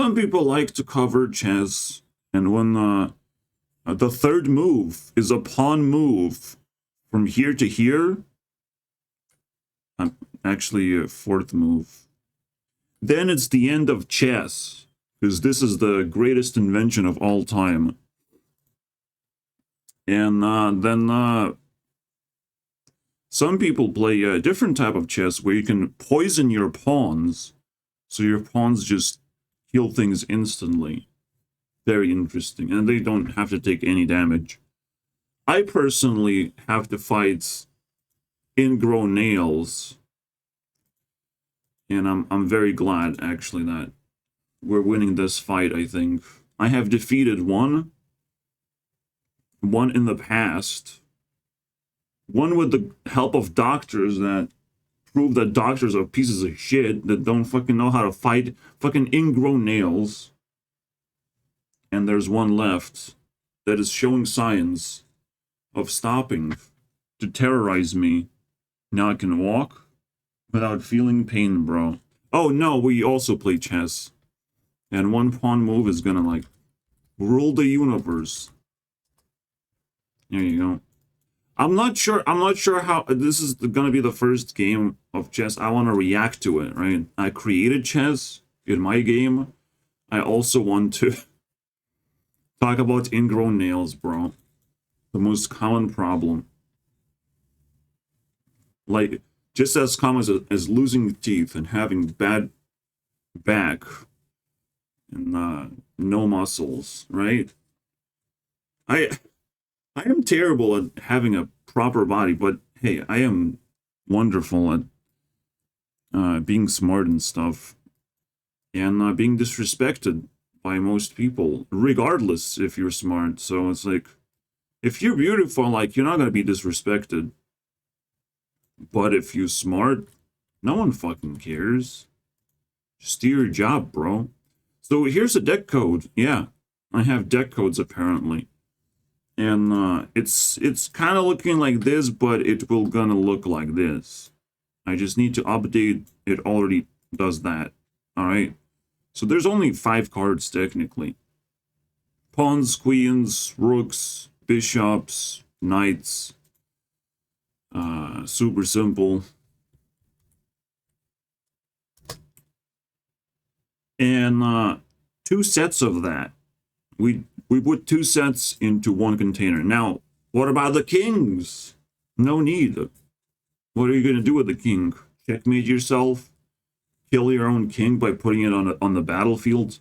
Some people like to cover chess, and when the third move is a pawn move from here to here, actually a fourth move, then it's the end of chess, because this is the greatest invention of all time. And then some people play a different type of chess where you can poison your pawns, so your pawns just kill things instantly. Very interesting, and they don't have to take any damage. I personally have to fight ingrown nails, and I'm very glad actually that we're winning this fight. I think I have defeated one in the past, one with the help of doctors that prove that doctors are pieces of shit that don't fucking know how to fight fucking ingrown nails. And there's one left that is showing signs of stopping to terrorize me. Now I can walk without feeling pain, bro. Oh no, we also play chess. And one pawn move is gonna like rule the universe. There you go. I'm not sure how this is gonna be the first game of chess I want to react to it, right? I created chess in my game. I also want to talk about ingrown nails, bro. The most common problem. Like, just as common as losing teeth and having bad back and no muscles, right? I am terrible at having a proper body, but hey, I am wonderful at being smart and stuff, and being disrespected by most people, regardless if you're smart. So it's like, if you're beautiful, like, you're not gonna be disrespected. But if you're smart, no one fucking cares. Just do your job, bro. So here's a deck code. Yeah, I have deck codes apparently. And it's kind of looking like this, but it will gonna look like this. I just need to update. It already does that. All right. So there's only 5 cards technically. Pawns, queens, rooks, bishops, knights. Super simple. And 2 sets of that. We put 2 sets into 1 container. Now, what about the kings? No need. What are you going to do with the king? Checkmate yourself? Kill your own king by putting it on the battlefield?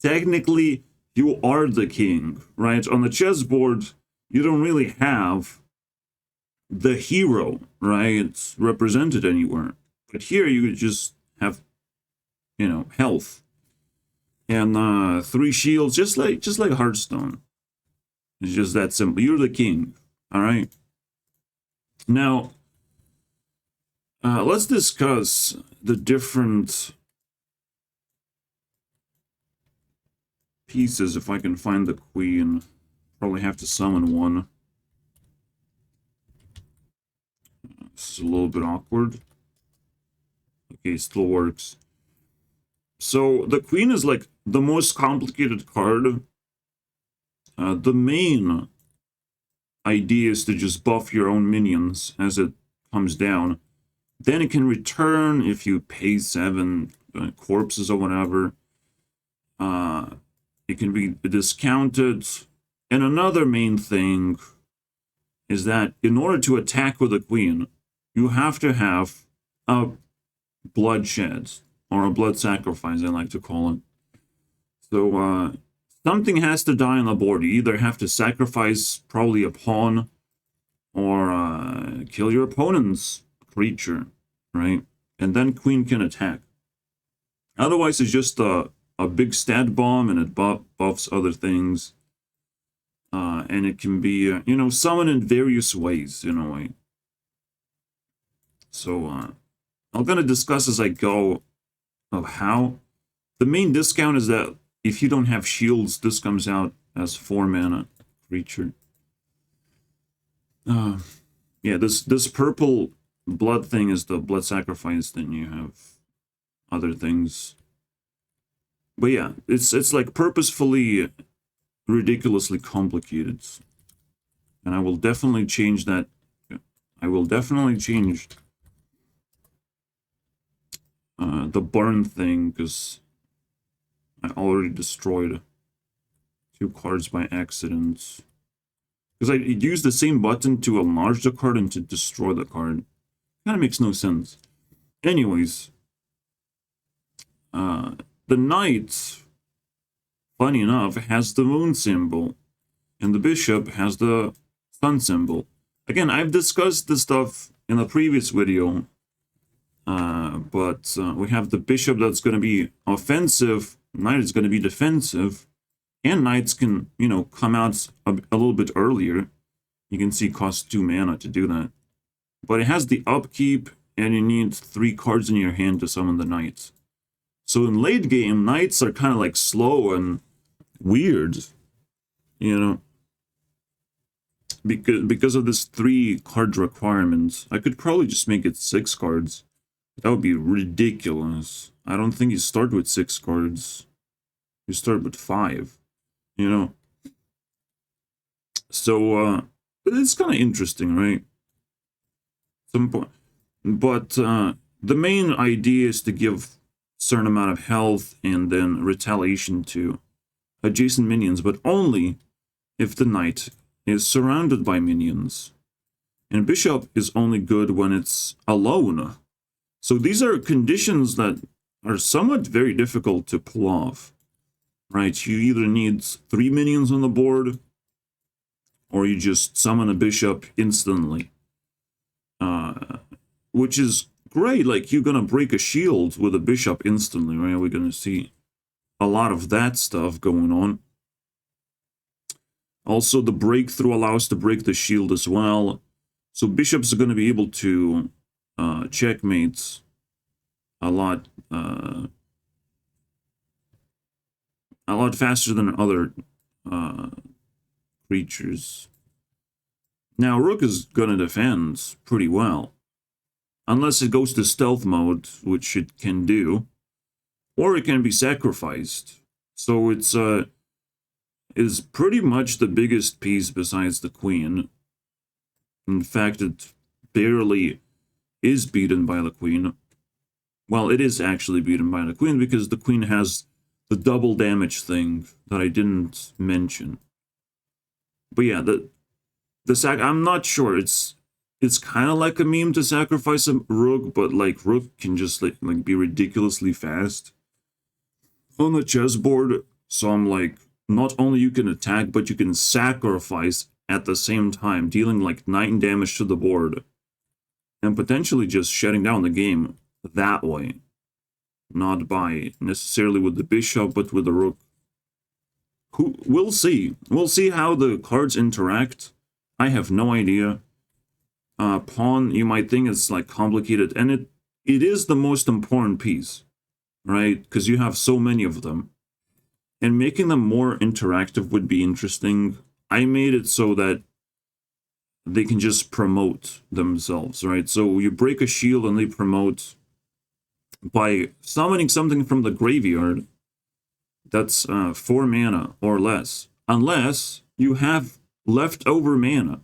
Technically, you are the king, right? On the chessboard, you don't really have the hero, right? It's represented anywhere. But here, you just have, health. And 3 shields, just like Hearthstone. It's just that simple. You're the king, all right? Now, let's discuss the different pieces. If I can find the queen, probably have to summon one. It's a little bit awkward. Okay, still works. So the queen is like the most complicated card. The main idea is to just buff your own minions as it comes down. Then it can return if you pay 7 corpses or whatever. It can be discounted. And another main thing is that in order to attack with a queen, you have to have a bloodshed, or a blood sacrifice, I like to call it. So, something has to die on the board. You either have to sacrifice probably a pawn, or kill your opponent's creature, right? And then queen can attack. Otherwise, it's just a big stat bomb, and it buffs other things. And it can be, summoned in various ways, in a way. So, I'm going to discuss as I go of how. The main discount is that if you don't have shields, this comes out as 4 mana creature. Yeah, this purple blood thing is the blood sacrifice. Then you have other things. But yeah, it's like purposefully ridiculously complicated. And I will definitely change that. I will definitely change the burn thing, because I already destroyed 2 cards by accident. Because I used the same button to enlarge the card and to destroy the card. Kind of makes no sense. Anyways, the knight, funny enough, has the moon symbol, and the bishop has the sun symbol. Again, I've discussed this stuff in a previous video, but we have the bishop that's going to be offensive, knight is going to be defensive, and knights can, you know, come out a little bit earlier. You can see cost 2 mana to do that. But it has the upkeep, and you need 3 cards in your hand to summon the knights. So in late game, knights are kind of like slow and weird, you know, because of this 3 card requirement. I could probably just make it 6 cards. That would be ridiculous. I don't think you start with 6 cards. You start with 5, you know. So, it's kind of interesting, right? Some point. But the main idea is to give certain amount of health and then retaliation to adjacent minions, but only if the knight is surrounded by minions. And bishop is only good when it's alone. So these are conditions that are somewhat very difficult to pull off, right? You either need 3 minions on the board, or you just summon a bishop instantly. Which is great, like you're gonna break a shield with a bishop instantly, right? We're gonna see a lot of that stuff going on. Also, the breakthrough allows to break the shield as well. So bishops are gonna be able to checkmate a lot faster than other creatures. Now, rook is gonna defend pretty well. Unless it goes to stealth mode, which it can do, or it can be sacrificed. So it's is pretty much the biggest piece besides the queen. In fact, it barely is beaten by the queen. Well, it is actually beaten by the queen because the queen has the double damage thing that I didn't mention. But yeah, I'm not sure. It's kind of like a meme to sacrifice a rook, but like rook can just like be ridiculously fast on the chessboard. So I'm like, not only you can attack, but you can sacrifice at the same time, dealing like 9 damage to the board, and potentially just shutting down the game that way. Not by necessarily with the bishop, but with the rook. We'll see. We'll see how the cards interact. I have no idea. Pawn, you might think it's like complicated, and it is the most important piece, right? Because you have so many of them, and making them more interactive would be interesting. I made it so that they can just promote themselves, right? So you break a shield and they promote by summoning something from the graveyard that's 4 mana or less, unless you have leftover mana.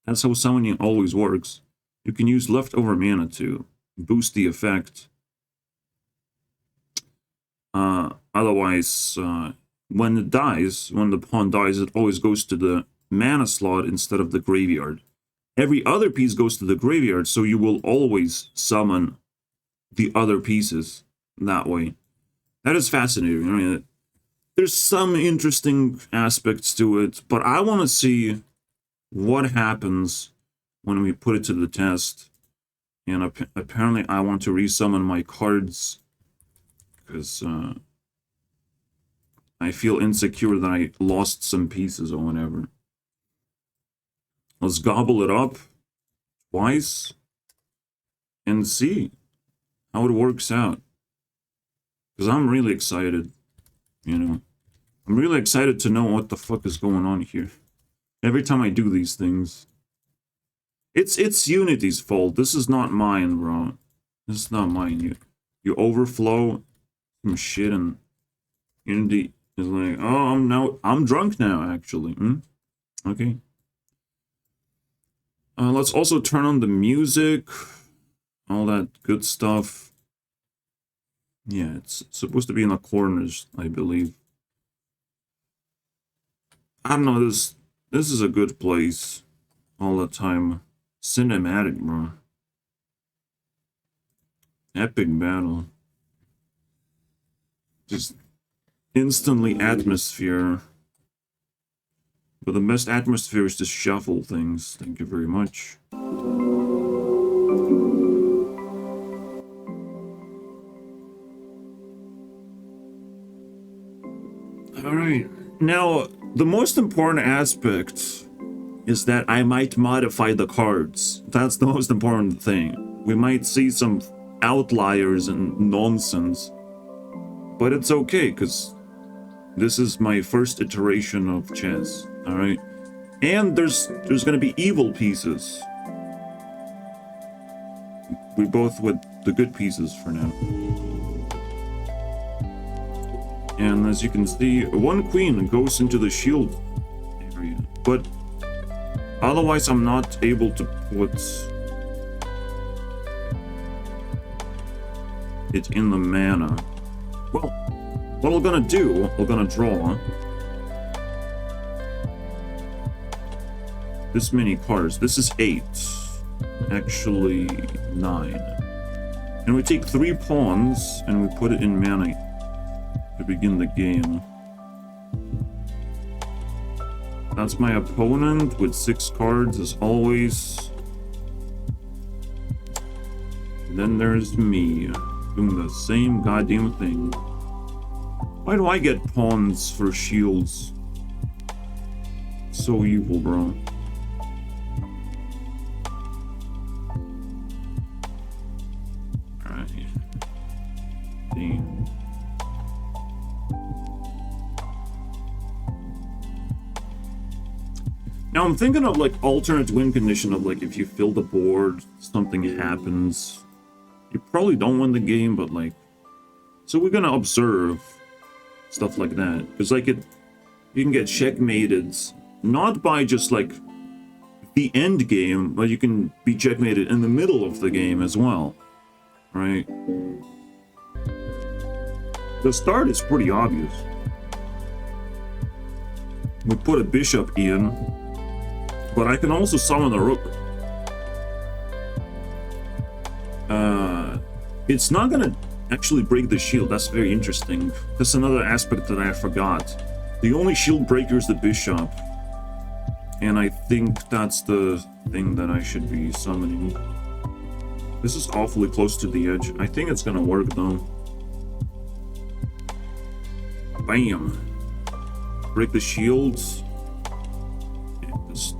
That's how summoning always works. You can use leftover mana to boost the effect. Otherwise, when the pawn dies, it always goes to the mana slot instead of the graveyard. Every other piece goes to the graveyard, so you will always summon the other pieces that way. That is fascinating. I mean, there's some interesting aspects to it, but I want to see what happens when we put it to the test. And apparently I want to resummon my cards because I feel insecure that I lost some pieces or whatever. Let's gobble it up twice and see how it works out. Because I'm really excited, you know. I'm really excited to know what the fuck is going on here. Every time I do these things. It's Unity's fault. This is not mine, bro. This is not mine. You overflow some shit and Unity is like, oh, I'm drunk now, actually. Okay. Let's also turn on the music. All that good stuff. Yeah, it's supposed to be in the corners, I believe. I don't know, this is a good place all the time. Cinematic, bro. Epic battle. Just instantly atmosphere. But the best atmosphere is to shuffle things. Thank you very much. Alright. Now, the most important aspect is that I might modify the cards. That's the most important thing. We might see some outliers and nonsense. But it's okay, because this is my first iteration of chess. Alright? And there's gonna be evil pieces. We both with the good pieces for now. And as you can see, one queen goes into the shield area. But otherwise I'm not able to put it in the mana. Well, what we're gonna do, we're gonna draw this many cards. This is 8. Actually, 9. And we take 3 pawns and we put it in mana to begin the game. That's my opponent with 6 cards as always. And then there's me doing the same goddamn thing. Why do I get pawns for shields? So evil, bro. Alright. Damn. Now I'm thinking of like alternate win condition of like if you fill the board, something happens. You probably don't win the game, but like, so we're gonna observe stuff like that. Because like you can get checkmated, not by just like the end game, but you can be checkmated in the middle of the game as well, right? The start is pretty obvious. We put a bishop in, but I can also summon a rook. It's not gonna actually break the shield. That's very interesting. That's another aspect that I forgot. The only shield breaker is the bishop. And I think that's the thing that I should be summoning. This is awfully close to the edge. I think it's gonna work though. Bam! Break the shields. And this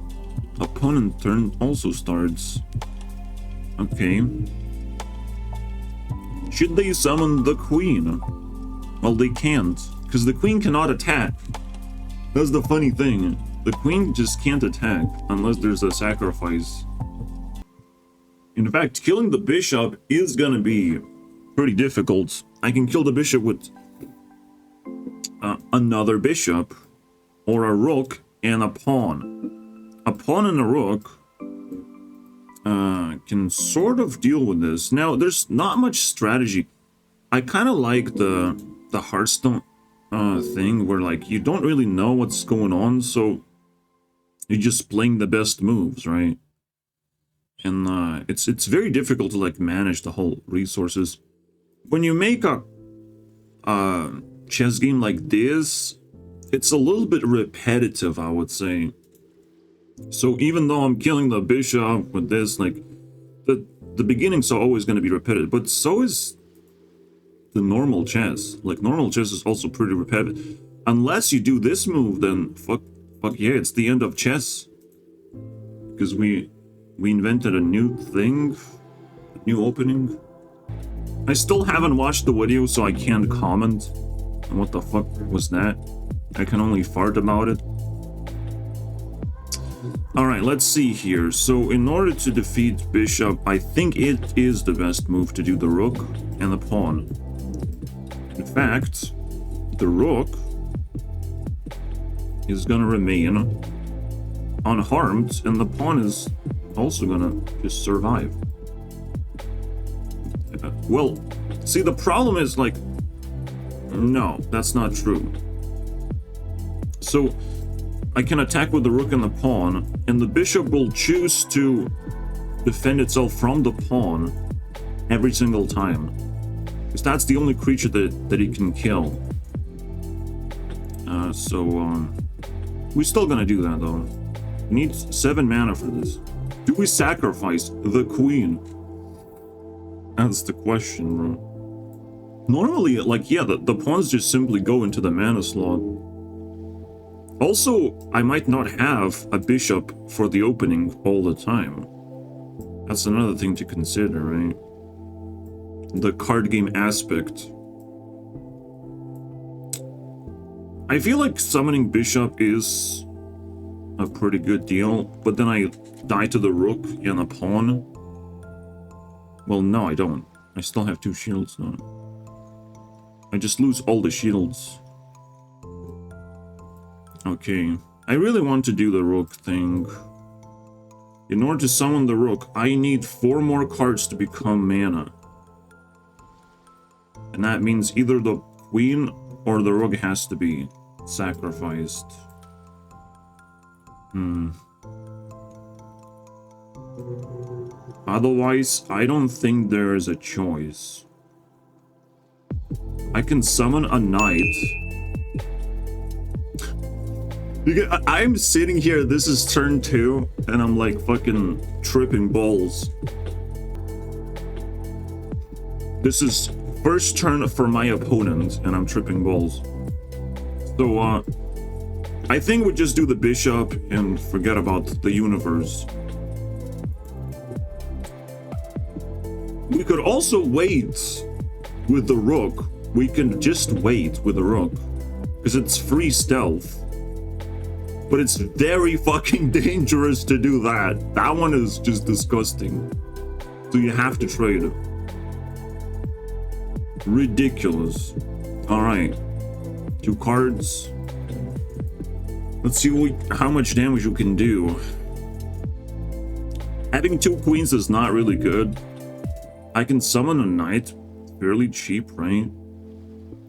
opponent turn also starts. Okay. Should they summon the queen? Well, they can't, because the queen cannot attack. That's the funny thing. The queen just can't attack unless there's a sacrifice. In fact, killing the bishop is gonna be pretty difficult. I can kill the bishop with another bishop, or a rook and a pawn. A pawn and a rook can sort of deal with this. Now, there's not much strategy. I kind of like the hearthstone thing where like you don't really know what's going on, so you're just playing the best moves, right? And it's very difficult to like manage the whole resources. When you make a chess game like this, it's a little bit repetitive, I would say. So even though I'm killing the bishop with this, like the beginnings are always going to be repetitive, but so is the normal chess. Like normal chess is also pretty repetitive. Unless you do this move, then fuck yeah, it's the end of chess. Because we invented a new thing, a new opening. I still haven't watched the video, so I can't comment on what the fuck was that. I can only fart about it. Alright, let's see here. So in order to defeat bishop, I think it is the best move to do the rook and the pawn. In fact, the rook is gonna remain unharmed, and the pawn is also gonna just survive. Well, see, the problem is, like, no, that's not true. So I can attack with the rook and the pawn, and the bishop will choose to defend itself from the pawn every single time, because that's the only creature that he can kill. We're still gonna do that, though. We need 7 mana for this. Do we sacrifice the queen? That's the question, bro. Normally, like, yeah, the pawns just simply go into the mana slot. Also, I might not have a bishop for the opening all the time. That's another thing to consider, right? The card game aspect. I feel like summoning bishop is a pretty good deal, but then I die to the rook and the pawn. Well, no, I don't. I still have 2 shields now. I just lose all the shields. Okay, I really want to do the rook thing. In order to summon the rook, I need 4 more cards to become mana. And that means either the queen or the rook has to be sacrificed. Otherwise, I don't think there is a choice. I can summon a knight. I'm sitting here, this is turn 2, and I'm like fucking tripping balls. This is first turn for my opponent, and I'm tripping balls. So, I think we just do the bishop and forget about the universe. We could also wait with the rook. We can just wait with the rook, because it's free stealth. But it's very fucking dangerous to do that. That one is just disgusting. So you have to trade it. Ridiculous. Alright. 2 cards. Let's see how much damage you can do. Having 2 queens is not really good. I can summon a knight. Fairly cheap, right?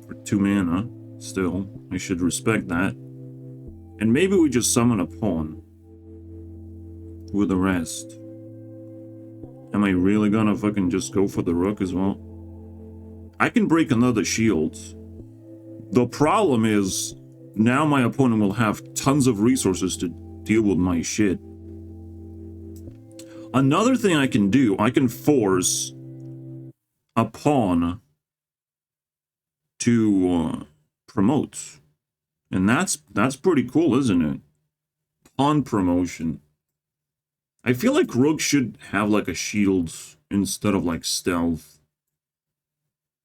For 2 mana. Still, I should respect that. And maybe we just summon a pawn with the rest. Am I really gonna fucking just go for the rook as well? I can break another shield. The problem is, now my opponent will have tons of resources to deal with my shit. Another thing I can do, I can force a pawn to promote. And that's pretty cool, isn't it? Pawn promotion. I feel like rook should have like a shield instead of like stealth.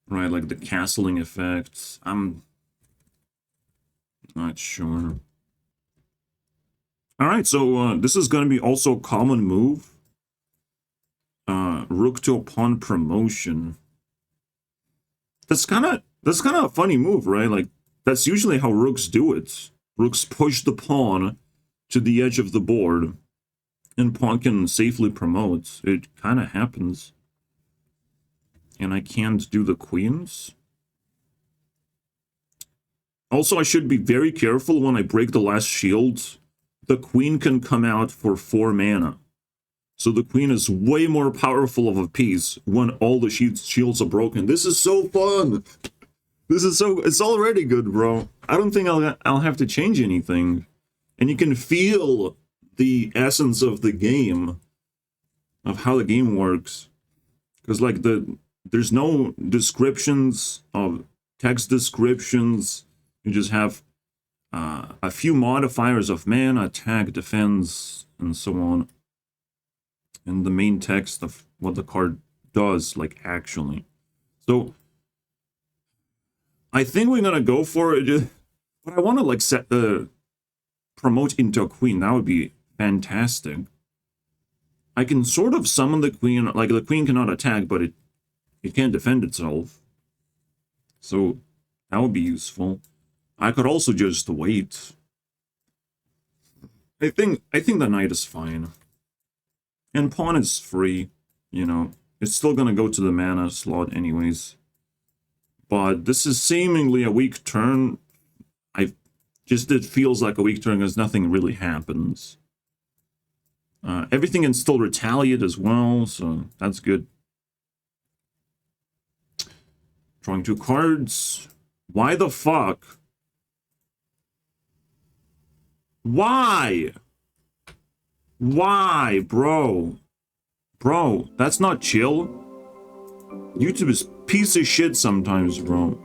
Right, like the castling effects. I'm not sure. Alright, so this is going to be also a common move. Rook to a pawn promotion. That's kind of a funny move, right? Like, that's usually how rooks do it. Rooks push the pawn to the edge of the board, and pawn can safely promote. It kind of happens. And I can't do the queens. Also, I should be very careful when I break the last shield. The queen can come out for 4 mana. So the queen is way more powerful of a piece when all the shields are broken. This is so fun! It's already good, bro. I don't think I'll have to change anything. And you can feel the essence of the game, of how the game works. Because, like, there's no descriptions of text descriptions. You just have a few modifiers of mana, attack, defense, and so on. And the main text of what the card does, like, actually. So I think we're gonna go for it, but I want to like set the promote into a queen. That would be fantastic. I can sort of summon the queen. Like, the queen cannot attack, but it can't defend itself. So that would be useful. I could also just wait. I think the knight is fine. And pawn is free, you know. It's still gonna go to the mana slot anyways. But this is seemingly a weak turn. It feels like a weak turn because nothing really happens. Everything can still retaliate as well, so that's good. Drawing 2 cards. Why the fuck? Why? Why, bro? Bro, that's not chill. YouTube is piece of shit sometimes, bro.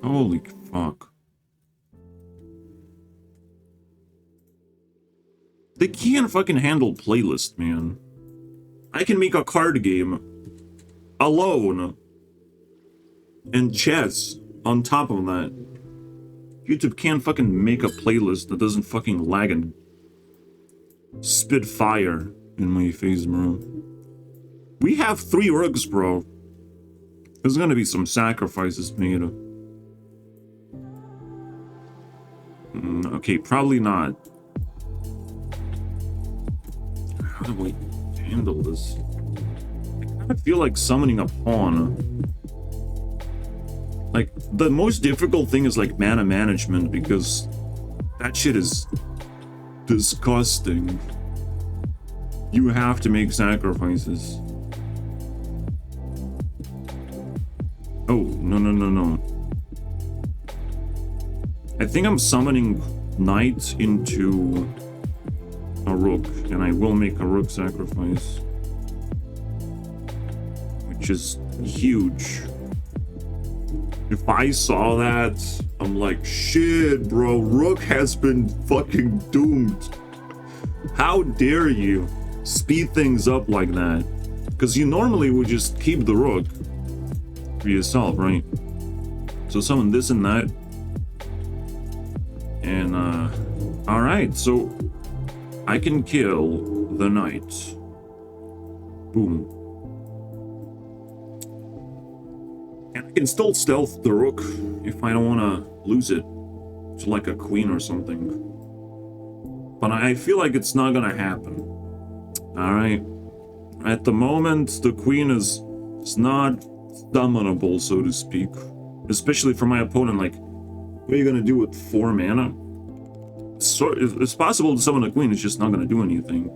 Holy fuck. They can't fucking handle playlist, man. I can make a card game alone and chess on top of that. YouTube can't fucking make a playlist that doesn't fucking lag and spit fire in my face, bro. We have 3 rooks, bro. There's gonna be some sacrifices made. Okay, probably not. How do we handle this? I kind of feel like summoning a pawn. Like, the most difficult thing is like mana management because that shit is disgusting. You have to make sacrifices. Oh, no. I think I'm summoning knight into a rook, and I will make a rook sacrifice. Which is huge. If I saw that, I'm like, shit, bro, rook has been fucking doomed. How dare you speed things up like that? Because you normally would just keep the rook for yourself, right? So summon this and that. And, alright, so I can kill the knight. Boom. And I can still stealth the rook if I don't want to lose it to like a queen or something. But I feel like it's not gonna happen. Alright. At the moment, the queen is not summonable, so to speak. Especially for my opponent, like, what are you gonna do with 4 mana? So it's possible to summon a queen, it's just not gonna do anything.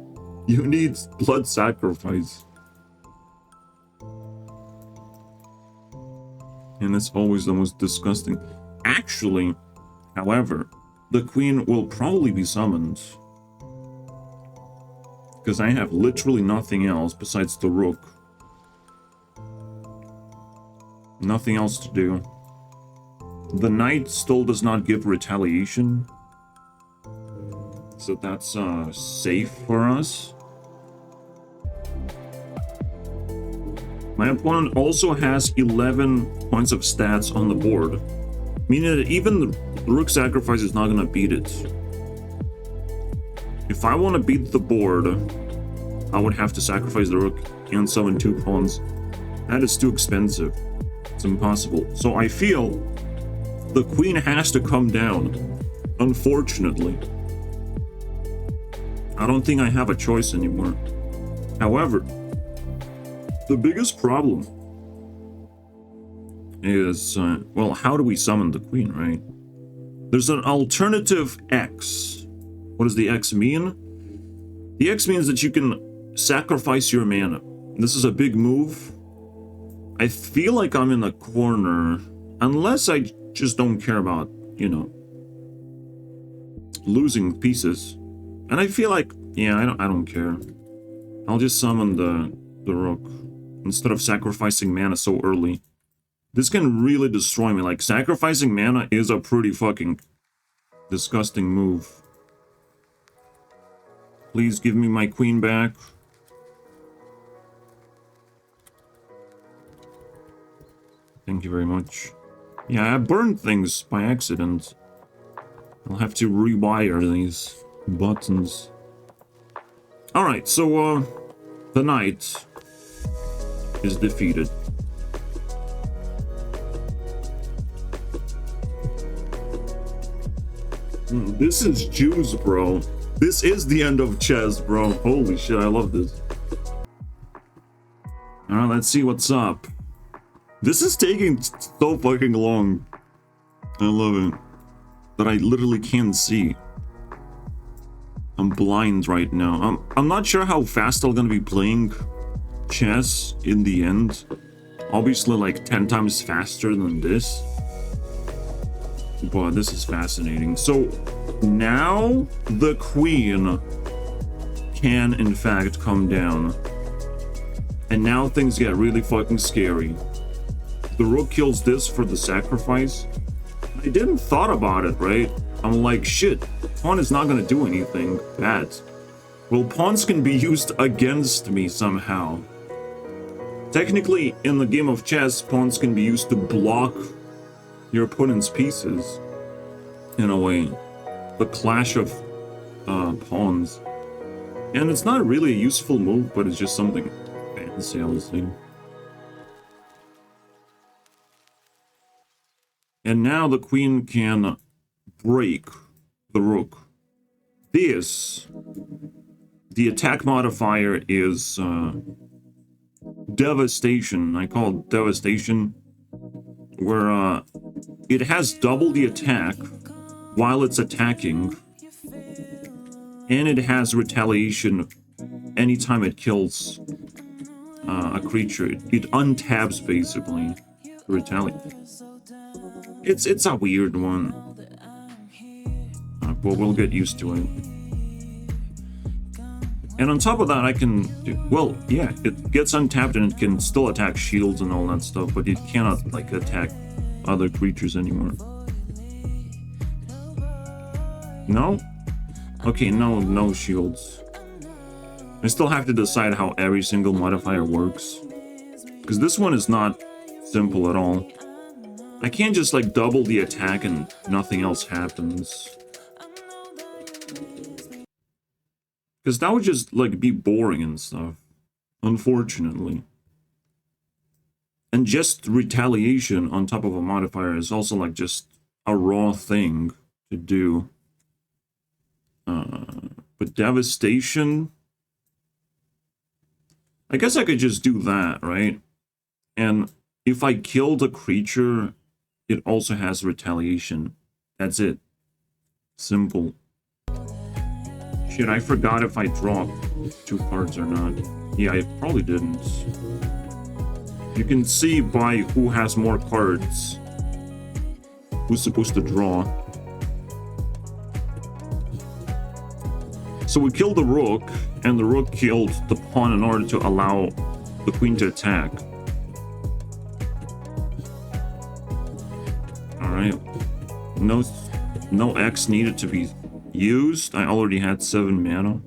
You need blood sacrifice. And that's always the most disgusting. Actually, however, the queen will probably be summoned. Because I have literally nothing else besides the rook. Nothing else to do. The knight still does not give retaliation. So that's safe for us. My opponent also has 11 points of stats on the board, meaning that even the rook sacrifice is not going to beat it. If I want to beat the board, I would have to sacrifice the rook and summon 2 pawns. That is too expensive. It's impossible. So I feel the queen has to come down, unfortunately. I don't think I have a choice anymore. However, the biggest problem is, well, how do we summon the queen, right? There's an alternative X. What does the X mean? The X means that you can sacrifice your mana. This is a big move. I feel like I'm in a corner, unless I just don't care about, you know, losing pieces. And I feel like, yeah, I don't care. I'll just summon the rook instead of sacrificing mana so early. This can really destroy me. Like, sacrificing mana is a pretty fucking disgusting move. Please give me my queen back. Thank you very much. Yeah, I burned things by accident. I'll have to rewire these buttons. Alright, so, the knight is defeated. This is juice, bro. This is the end of chess, bro. Holy shit, I love this. Alright, let's see what's up. This is taking so fucking long. I love it. That I literally can't see. I'm blind right now. I'm not sure how fast I'm gonna be playing chess in the end. Obviously like 10 times faster than this. But this is fascinating. So now the queen can in fact come down. And now things get really fucking scary. The rook kills this for the sacrifice. I didn't thought about it, right? I'm like, shit, pawn is not gonna do anything bad. Well, pawns can be used against me somehow. Technically, in the game of chess, pawns can be used to block your opponent's pieces. In a way. The clash of pawns. And it's not really a useful move, but it's just something fancy, obviously. And now the queen can break the rook. This, the attack modifier is devastation. I call it devastation, where it has double the attack while it's attacking, and it has retaliation anytime it kills a creature. It untabs basically to retaliate. It's a weird one, but we'll get used to it. And on top of that, I can do, well, yeah, it gets untapped and it can still attack shields and all that stuff, but it cannot like attack other creatures anymore. No? Okay, no shields. I still have to decide how every single modifier works, because this one is not simple at all. I can't just like double the attack and nothing else happens. Because that would just like be boring and stuff. Unfortunately. And just retaliation on top of a modifier is also like just a raw thing to do. But devastation, I guess I could just do that, right? And if I kill the creature, it also has retaliation. That's it. Simple. Shit, I forgot if I dropped 2 cards or not. Yeah, I probably didn't. You can see by who has more cards who's supposed to draw. So we killed the rook, and the rook killed the pawn in order to allow the queen to attack. Alright. No X needed to be used. I already had 7 mana.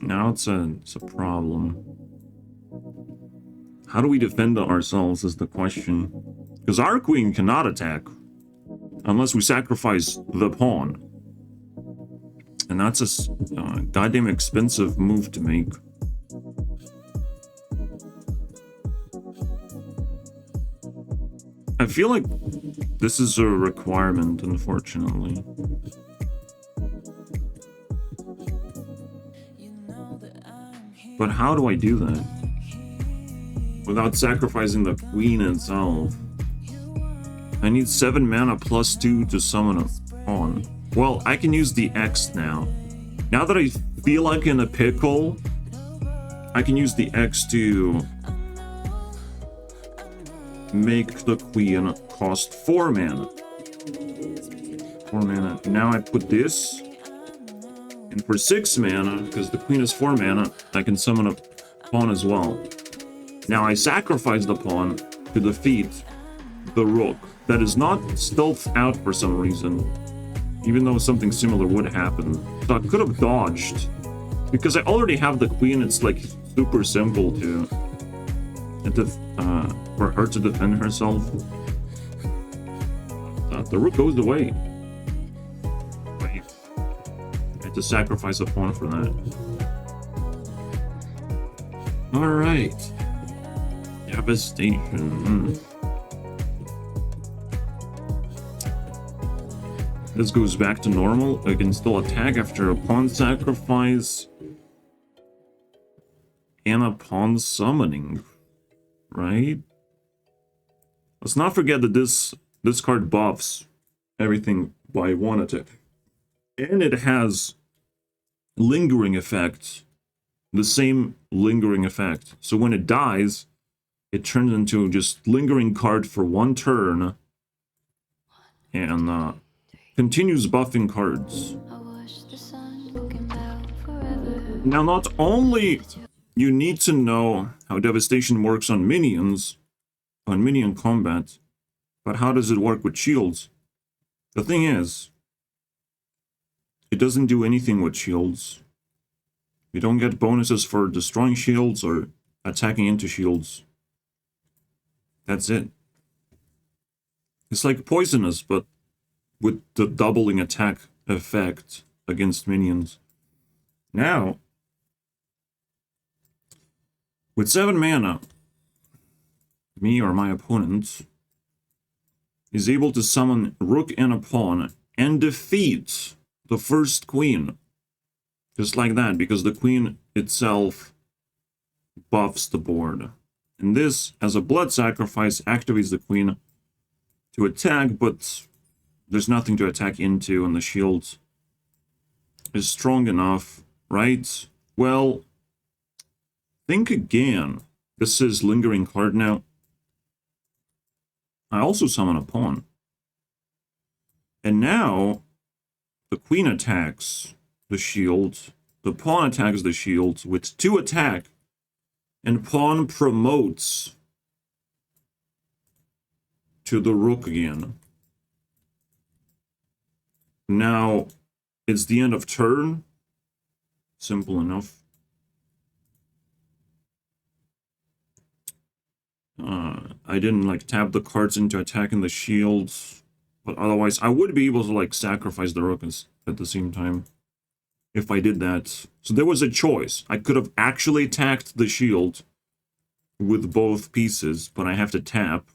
Now it's a problem. How do we defend ourselves is the question. Because our queen cannot attack unless we sacrifice the pawn. And that's a goddamn expensive move to make. I feel like this is a requirement, unfortunately. But how do I do that? Without sacrificing the queen itself. I need 7 mana plus 2 to summon a pawn. Well, I can use the X now. Now that I feel like in a pickle, I can use the X to make the queen cost 4 mana. 4 mana. Now I put this, and for 6 mana, because the queen is 4 mana, I can summon a pawn as well. Now I sacrifice the pawn to defeat the rook that is not stealthed out for some reason, even though something similar would happen. So I could have dodged, because I already have the queen. It's like super simple to for her to defend herself. The rook goes away. Wait, I have to sacrifice a pawn for that. All right, devastation. This goes back to normal. I can still attack after a pawn sacrifice and a pawn summoning, right? Let's not forget that this card buffs everything by 1 attack. And it has lingering effect. The same lingering effect. So when it dies, it turns into just lingering card for 1 turn. And continues buffing cards. Now, not only you need to know how devastation works on minions, on minion combat, but how does it work with shields? The thing is, it doesn't do anything with shields. You don't get bonuses for destroying shields or attacking into shields. That's it. It's like poisonous, but with the doubling attack effect against minions. Now, with 7 mana, me or my opponent is able to summon Rook and a pawn and defeat the first queen. Just like that, because the queen itself buffs the board. And this, as a blood sacrifice, activates the queen to attack, but there's nothing to attack into, and the shield is strong enough, right? Well, think again. This is lingering card now. I also summon a pawn. And now, the queen attacks the shield. The pawn attacks the shield with 2 attack. And pawn promotes to the rook again. Now, it's the end of turn. Simple enough. I didn't like tap the cards into attacking the shields, but otherwise I would be able to like sacrifice the rook at the same time if I did that. So there was a choice. I could have actually attacked the shield with both pieces, but I have to tap.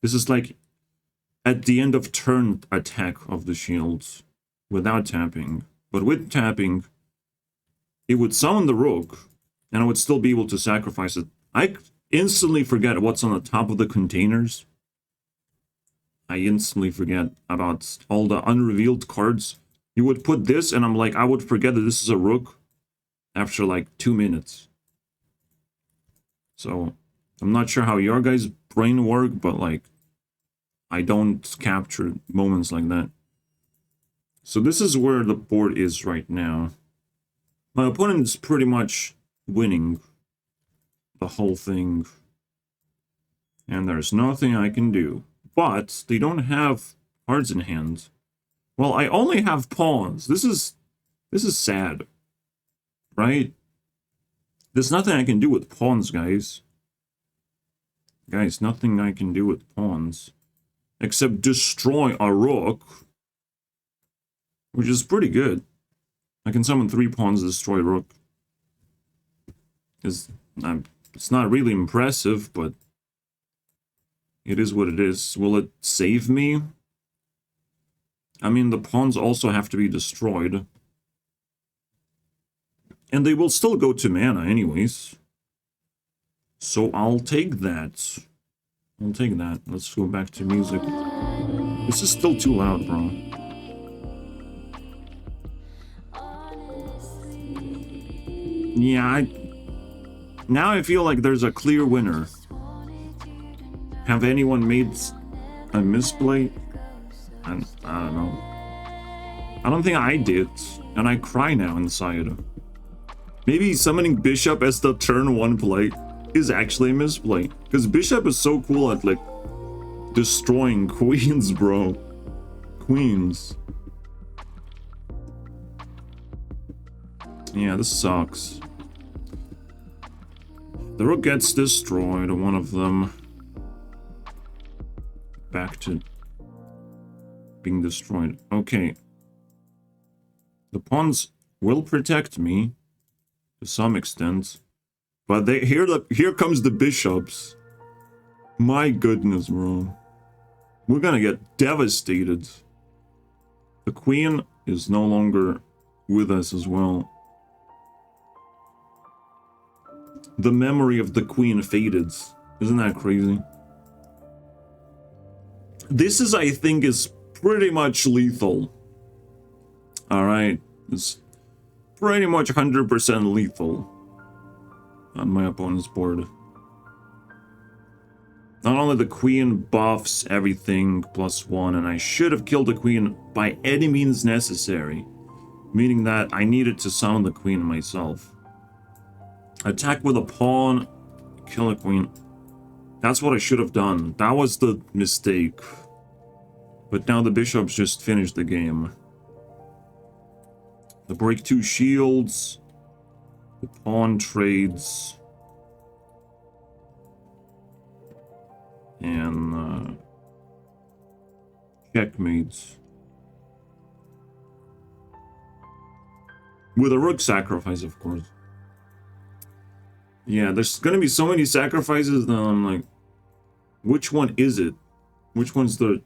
This is like at the end of turn attack of the shields without tapping. But with tapping, it would summon the rook, and I would still be able to sacrifice it. I instantly forget what's on the top of the containers. I instantly forget about all the unrevealed cards. You would put this, and I'm like, I would forget that this is a rook after like 2 minutes. So, I'm not sure how your guys' brain work, but like, I don't capture moments like that. So this is where the board is right now. My opponent is pretty much winning the whole thing. And there's nothing I can do. But they don't have cards in hand. Well, I only have pawns. This is sad. Right? There's nothing I can do with pawns, guys. Guys, nothing I can do with pawns. Except destroy a rook. Which is pretty good. I can summon 3 pawns to destroy a rook. It's not really impressive, but it is what it is. Will it save me? I mean, the pawns also have to be destroyed. And they will still go to mana anyways. So I'll take that. I'll take that. Let's go back to music. This is still too loud, bro. Yeah, now I feel like there's a clear winner. Have anyone made a misplay? I don't know. I don't think I did, and I cry now inside. Maybe summoning Bishop as the turn 1 play is actually a misplay. Because Bishop is so cool at, like, destroying queens, bro. Queens. Yeah, this sucks. The rook gets destroyed, one of them. Back to being destroyed. Okay. The pawns will protect me to some extent. But here comes the bishops. My goodness, bro. We're gonna get devastated. The queen is no longer with us as well. The memory of the queen faded. Isn't that crazy? This is, I think, is pretty much lethal. Alright, it's pretty much 100% lethal on my opponent's board. Not only the queen buffs everything +1, and I should have killed the queen by any means necessary, meaning that I needed to summon the queen myself. Attack with a pawn, kill a queen. That's what I should have done. That was the mistake. But now the bishops just finished the game. The break 2 shields. The pawn trades. And checkmates. With a rook sacrifice, of course. Yeah, there's gonna be so many sacrifices that I'm like, which one is it? Which one's the...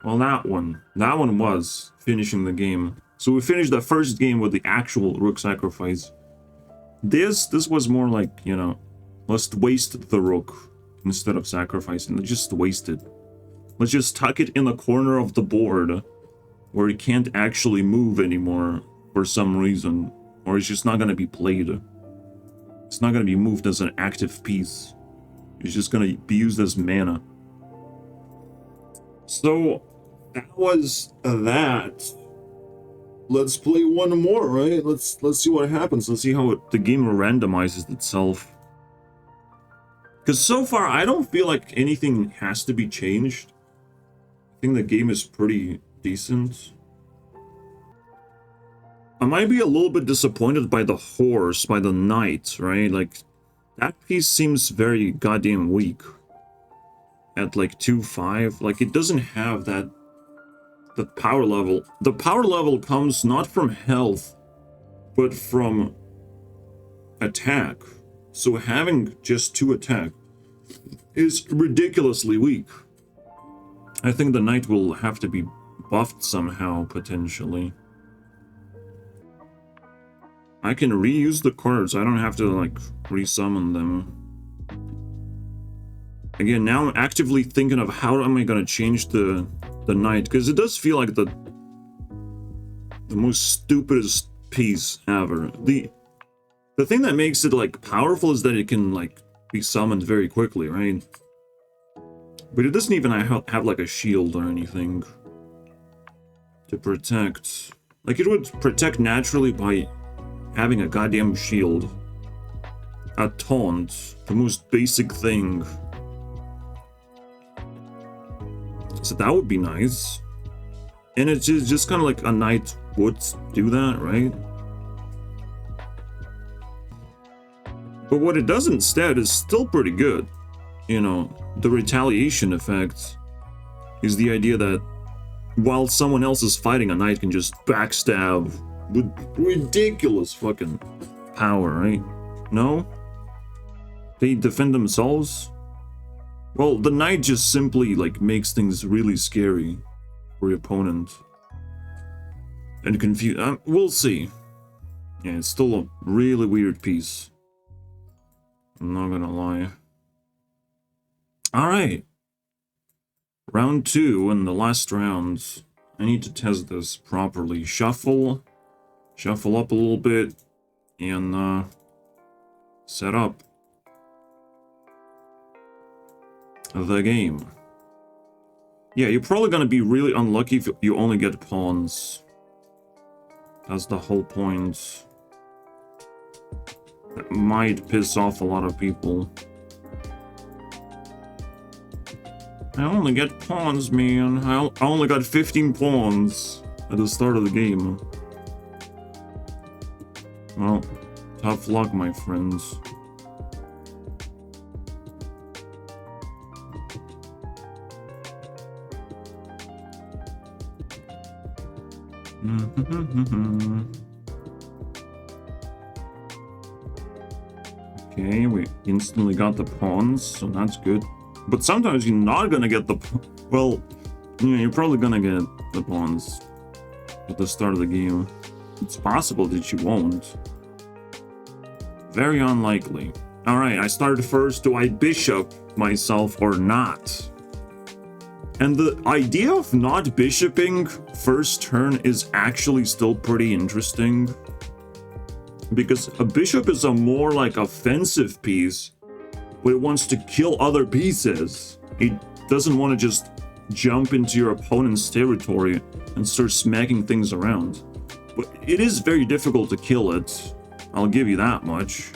Well, that one. That one was finishing the game. So we finished the first game with the actual rook sacrifice. This was more like, you know, let's waste the rook instead of sacrificing. Let's just waste it. Let's just tuck it in the corner of the board where it can't actually move anymore for some reason. Or it's just not going to be played. It's not going to be moved as an active piece. It's just going to be used as mana. So, that was that. Let's play one more, right? Let's see what happens. Let's see how the game randomizes itself. Because so far, I don't feel like anything has to be changed. I think the game is pretty decent. I might be a little bit disappointed by the horse, by the knight, right? Like, that piece seems very goddamn weak. At like 2-5. Like, it doesn't have that... the power level. The power level comes not from health, but from attack. So having just 2 attack is ridiculously weak. I think the knight will have to be buffed somehow, potentially. I can reuse the cards. I don't have to, like, resummon them. Again, now I'm actively thinking of how am I going to change the knight, because it does feel like the most stupidest piece ever. The thing that makes it, like, powerful is that it can, like, be summoned very quickly, right? But it doesn't even have like, a shield or anything to protect. Like, it would protect naturally by having a goddamn shield. A taunt, the most basic thing. So that would be nice. And it's just kind of like a knight would do that, right? But what it does instead is still pretty good. You know, the retaliation effect is the idea that while someone else is fighting, a knight can just backstab with ridiculous fucking power, right? No? They defend themselves? Well, the knight just simply, like, makes things really scary for your opponent. And confuse... we'll see. Yeah, it's still a really weird piece. I'm not gonna lie. Alright. Round 2 and the last round. I need to test this properly. Shuffle. Shuffle up a little bit. And, set up the game. Yeah, you're probably gonna be really unlucky if you only get pawns. That's the whole point. That might piss off a lot of people. I only get pawns, man. I only got 15 pawns at the start of the game. Well, tough luck, my friends. Okay, we instantly got the pawns, so that's good. But sometimes you're not gonna get the... Well, yeah, you're probably gonna get the pawns. at the start of the game. It's possible that you won't. Very unlikely. Alright, I started first. Do I bishop myself or not? And the idea of not bishoping first turn is actually still pretty interesting. Because a bishop is a more like offensive piece, but it wants to kill other pieces. It doesn't want to just jump into your opponent's territory and start smacking things around. But it is very difficult to kill it. I'll give you that much.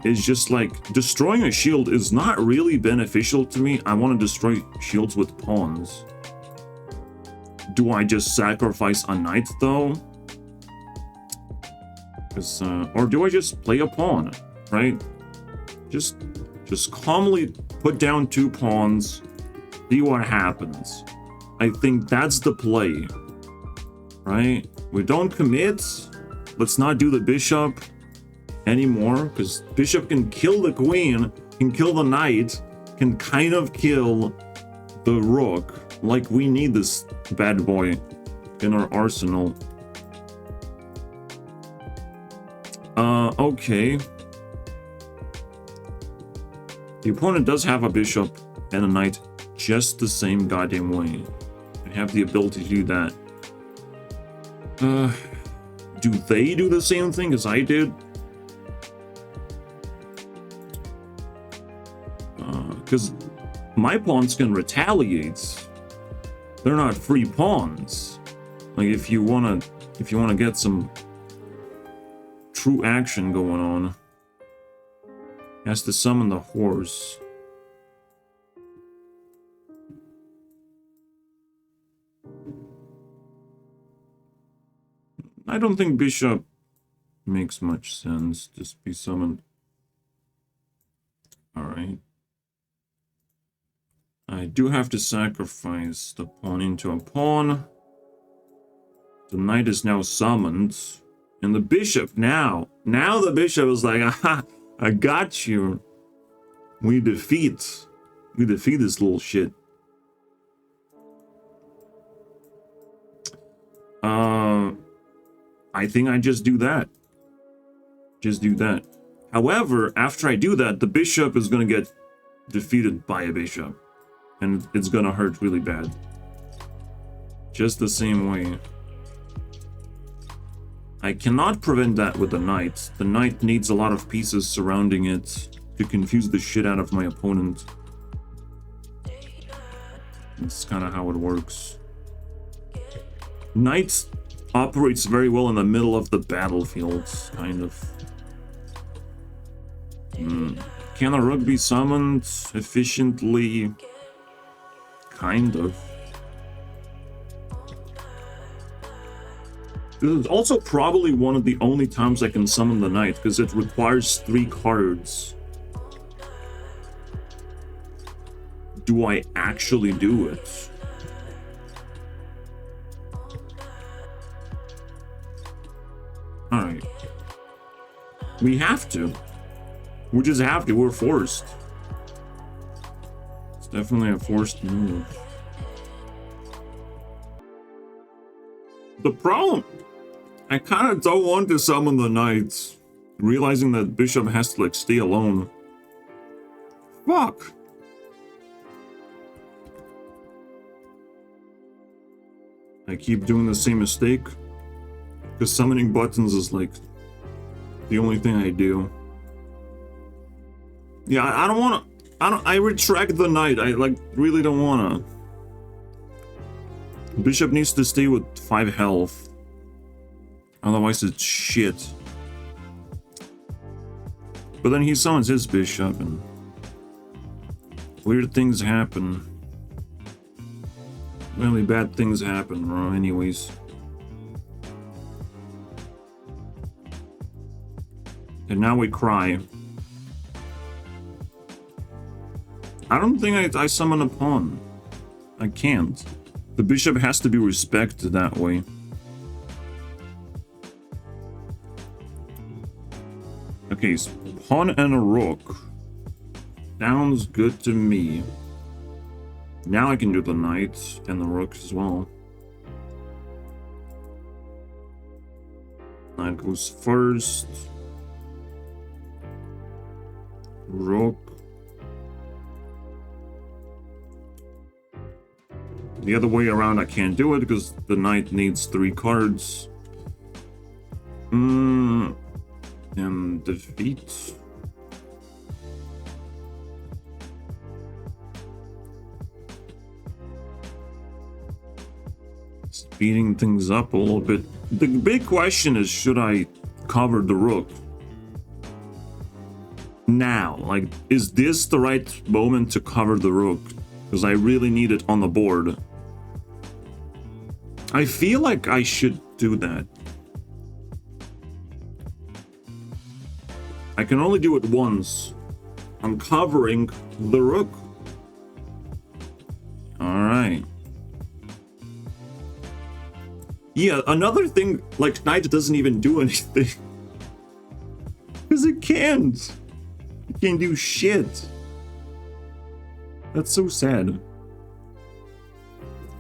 It's just like destroying a shield is not really beneficial to me. I want to destroy shields with pawns. Do I just sacrifice a knight though? Or do I just play a pawn, right? Just calmly put down 2 pawns, see what happens. I think that's the play, right? We don't commit. Let's not do the bishop anymore, because bishop can kill the queen, can kill the knight, can kind of kill the rook. Like, we need this bad boy in our arsenal. Okay. The opponent does have a bishop and a knight just the same goddamn way. I have the ability to do that. Do they do the same thing as I did? Because my pawns can retaliate. They're not free pawns. Like, if you wanna get some true action going on, he has to summon the horse. I don't think bishop makes much sense. Just be summoned. Alright. I do have to sacrifice the pawn into a pawn. The knight is now summoned. And the bishop now the bishop is like, aha, I got you. We defeat this little shit. I think I just do that. However, after I do that, the bishop is gonna get defeated by a bishop. And it's gonna hurt really bad. Just the same way. I cannot prevent that with the knight. The knight needs a lot of pieces surrounding it to confuse the shit out of my opponent. That's kind of how it works. Knight operates very well in the middle of the battlefield, kind of. Can a rook be summoned efficiently? Kind of. This is also probably one of the only times I can summon the knight, because it requires 3 cards. Do I actually do it? Alright. We have to. We just have to. We're forced. It's definitely a forced move. The problem, I kind of don't want to summon the knights, realizing that bishop has to, like, stay alone. Fuck. I keep doing the same mistake, because summoning buttons is, like, the only thing I do. Yeah, I don't want to, I retract the knight. I, like, really don't want to. Bishop needs to stay with 5 health. Otherwise it's shit. But then he summons his bishop and weird things happen. Really bad things happen, bro, anyways. And now we cry. I don't think I summon a pawn. I can't. The bishop has to be respected that way. Okay, so pawn and a rook. Sounds good to me. Now I can do the knight and the rook as well. Knight goes first. Rook. The other way around, I can't do it because the knight needs 3 cards. And defeat. Speeding things up a little bit. The big question is, should I cover the rook now? Like, is this the right moment to cover the rook? Because I really need it on the board. I feel like I should do that. I can only do it once. I'm covering the rook. Alright. Yeah, another thing, like, knight doesn't even do anything. Because it can't. It can't do shit. That's so sad.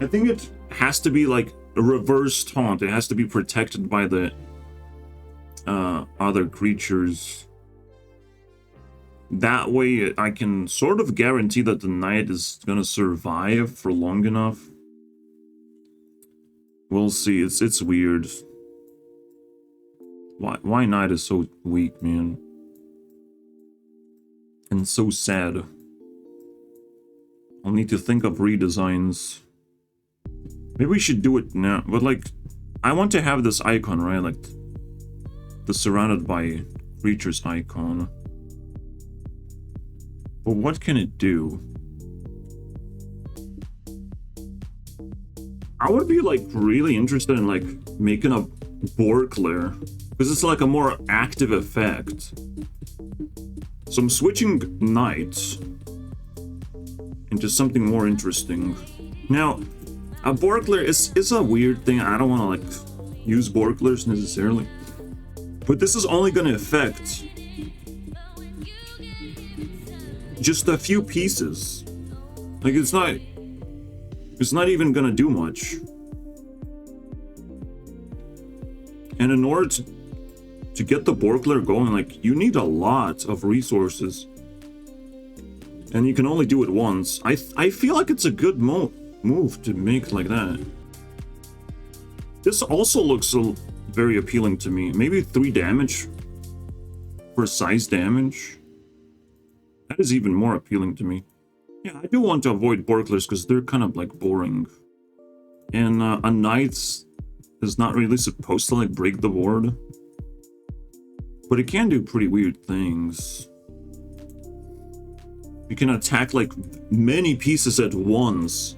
I think it has to be like a reverse taunt. It has to be protected by the other creatures. That way I can sort of guarantee that the knight is gonna survive for long enough. We'll see. It's weird. Why knight is so weak, man? And so sad. I'll need to think of redesigns. Maybe we should do it now. But like, I want to have this icon, right? Like the surrounded by creatures icon. But what can it do? I would be like really interested in like making a Borkler, because it's like a more active effect. So I'm switching knights into something more interesting. Now, a Borkler is a weird thing. I don't want to like use Borklers necessarily, but this is only going to affect just a few pieces. Like it's not even gonna do much. And in order to get the Borkler going, like, you need a lot of resources. And you can only do it once. I feel like it's a good move to make like that. This also looks very appealing to me. Maybe 3 damage for size damage. That is even more appealing to me. Yeah, I do want to avoid Borklers because they're kind of like boring. And a knight is not really supposed to like break the board. But it can do pretty weird things. You can attack like many pieces at once.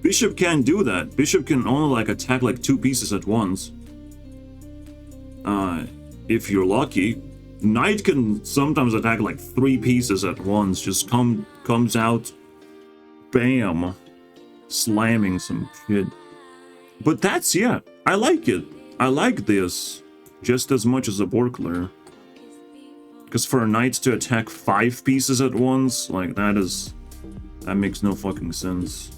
Bishop can't do that. Bishop can only like attack like 2 pieces at once. If you're lucky. Knight can sometimes attack like 3 pieces at once. Just comes out, bam, slamming some shit. But that's, yeah, I like it. I like this just as much as a Borkler. Because for a knight to attack 5 pieces at once, like that makes no fucking sense.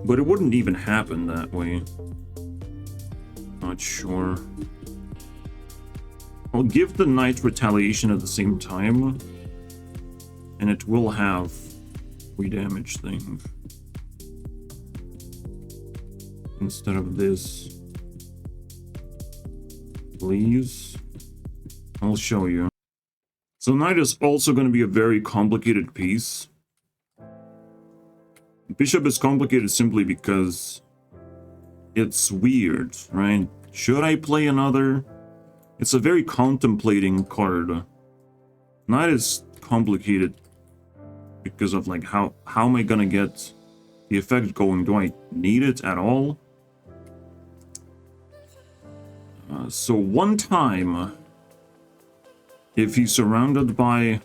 But it wouldn't even happen that way. Not sure. I'll give the knight retaliation at the same time, and it will have 3 damage thing instead of this. Please, I'll show you. So knight is also going to be a very complicated piece. Bishop is complicated simply because it's weird, right? Should I play another? It's a very contemplating card. Knight is complicated because of like how am I gonna get the effect going? Do I need it at all? So one time, if he's surrounded by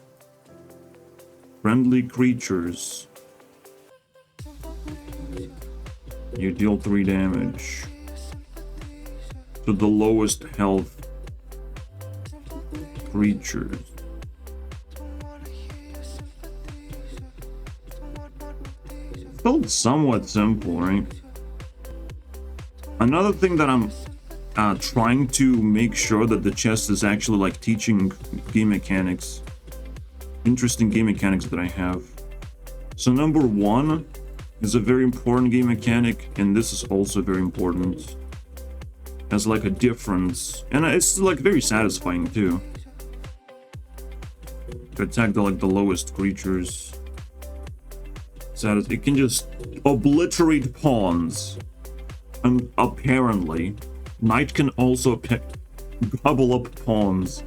friendly creatures, you deal 3 damage to the lowest health creatures. Still somewhat simple, right? Another thing that I'm trying to make sure that the chest is actually like teaching game mechanics. Interesting game mechanics that I have. So number 1 is a very important game mechanic, and this is also very important. Has like a difference, and it's like very satisfying too. To attack the lowest creatures. It can just obliterate pawns. And apparently, Knight can also gobble up pawns.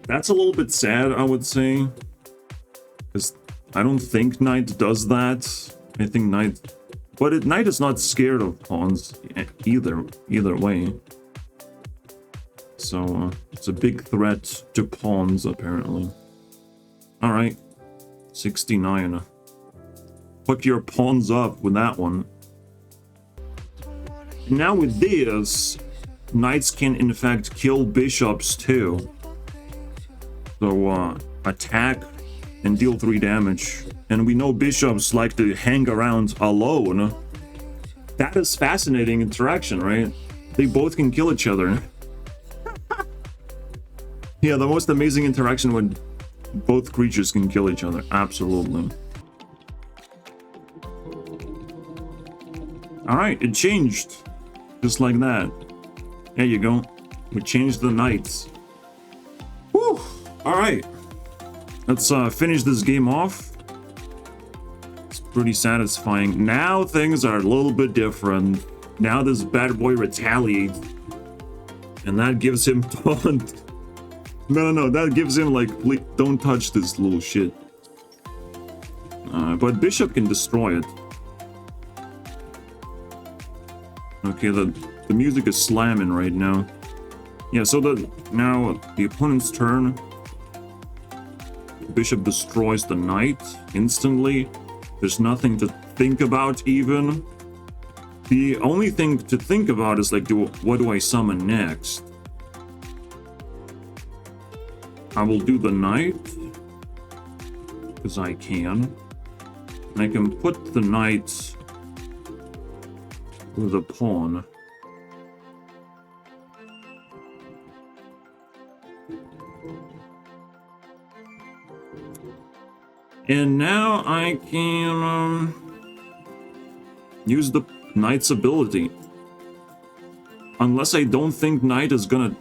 That's a little bit sad, I would say. Because I don't think Knight does that. I think Knight... But Knight is not scared of pawns either way. So, it's a big threat to pawns, apparently. Alright. 69. Hook your pawns up with that one. Now with this, Knights can in fact kill bishops too. So, attack and deal 3 damage. And we know bishops like to hang around alone. That is fascinating interaction, right? They both can kill each other. Yeah, the most amazing interaction when both creatures can kill each other. Absolutely. Alright, it changed. Just like that. There you go. We changed the knights. Whew! Alright. Let's finish this game off. It's pretty satisfying. Now things are a little bit different. Now this bad boy retaliates. And that gives him taunt. No, that gives him like, don't touch this little shit. But Bishop can destroy it. Okay, the music is slamming right now. Yeah, so now the opponent's turn. Bishop destroys the knight instantly. There's nothing to think about even. The only thing to think about is like, what do I summon next? I will do the knight, because I can. And I can put the knight with a pawn. And now I can use the knight's ability. Unless I don't think knight is gonna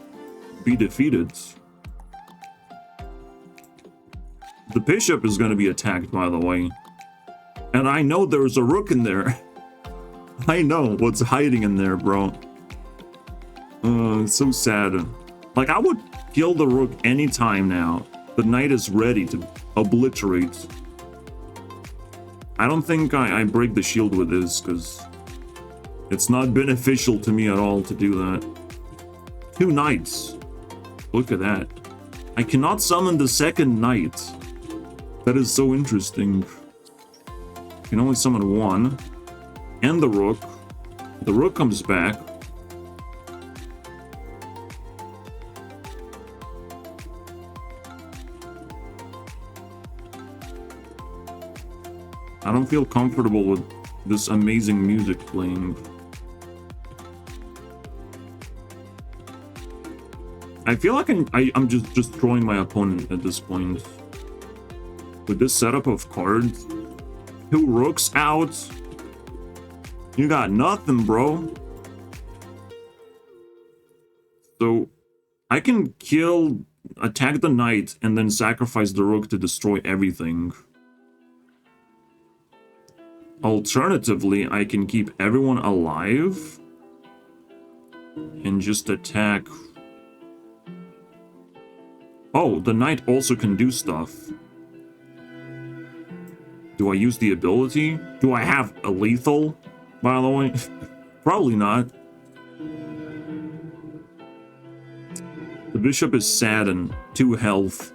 be defeated. The bishop is gonna be attacked, by the way. And I know there's a rook in there. I know what's hiding in there, bro. It's so sad. Like, I would kill the rook anytime now. The knight is ready to obliterate. I don't think I break the shield with this, because it's not beneficial to me at all to do that. 2 knights. Look at that. I cannot summon the second knight. That is so interesting. I can only summon 1. And the rook. The rook comes back. I don't feel comfortable with this amazing music playing. I feel like I'm just destroying my opponent at this point. With this setup of cards, 2 rooks out. You got nothing, bro. So I can attack the knight, and then sacrifice the rook to destroy everything. Alternatively, I can keep everyone alive and just attack. Oh, the knight also can do stuff. Do I use the ability? Do I have a lethal, by the way? Probably not. The bishop is sad and 2 health.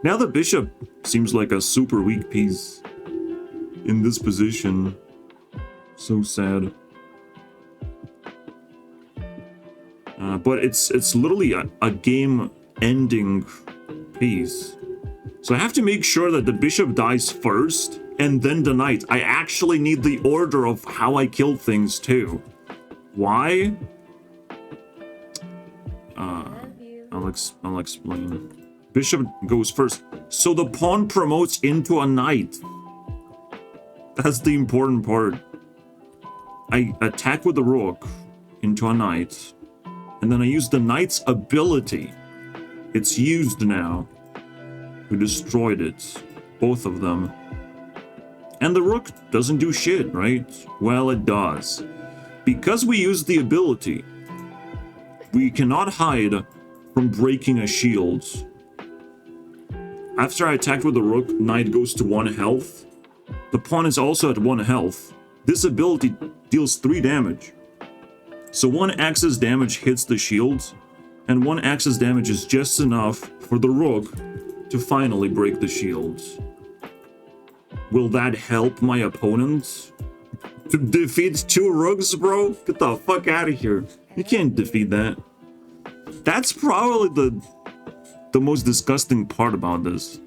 Now the bishop seems like a super weak piece in this position. So sad. But it's literally a game-ending piece. So I have to make sure that the bishop dies first, and then the knight. I actually need the order of how I kill things too. Why? I'll explain. Bishop goes first. So the pawn promotes into a knight. That's the important part. I attack with the rook into a knight. And then I use the knight's ability. It's used now. We destroyed it. Both of them. And the rook doesn't do shit, right? Well, it does. Because we use the ability, we cannot hide from breaking a shield. After I attacked with the rook, knight goes to 1 health. The pawn is also at 1 health. This ability deals 3 damage. So 1 axis damage hits the shield, and 1 axis damage is just enough for the rook to finally break the shield. Will that help my opponent to defeat 2 rooks, bro? Get the fuck out of here. You can't defeat that. That's probably the most disgusting part about this.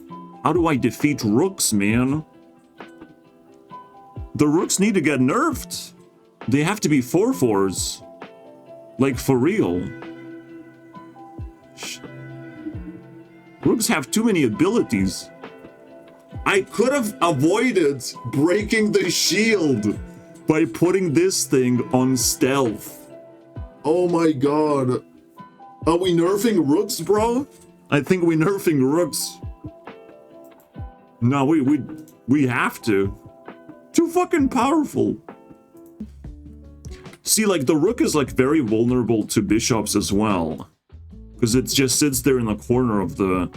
How do I defeat rooks, man? The rooks need to get nerfed. They have to be 4/4s. Like, for real. Rooks have too many abilities. I could have avoided breaking the shield by putting this thing on stealth. Oh my god. Are we nerfing rooks, bro? I think we're nerfing rooks. No, we have to. Too fucking powerful. See, like, the rook is, like, very vulnerable to bishops as well. Because it just sits there in the corner of the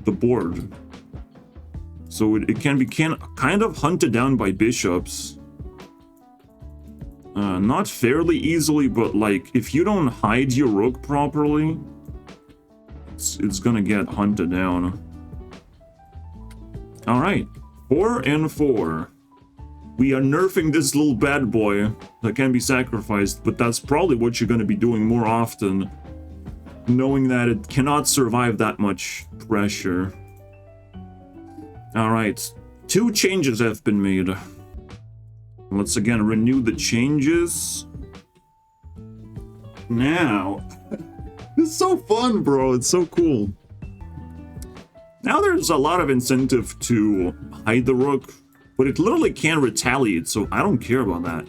board. So it can be kind of hunted down by bishops. Not fairly easily, but, like, if you don't hide your rook properly, it's gonna get hunted down. Alright, 4 and 4. We are nerfing this little bad boy that can be sacrificed, but that's probably what you're gonna be doing more often, knowing that it cannot survive that much pressure. Alright, 2 changes have been made. Let's again renew the changes. Now, it's so fun, bro. It's so cool. Now there's a lot of incentive to hide the rook, but it literally can't retaliate, so I don't care about that.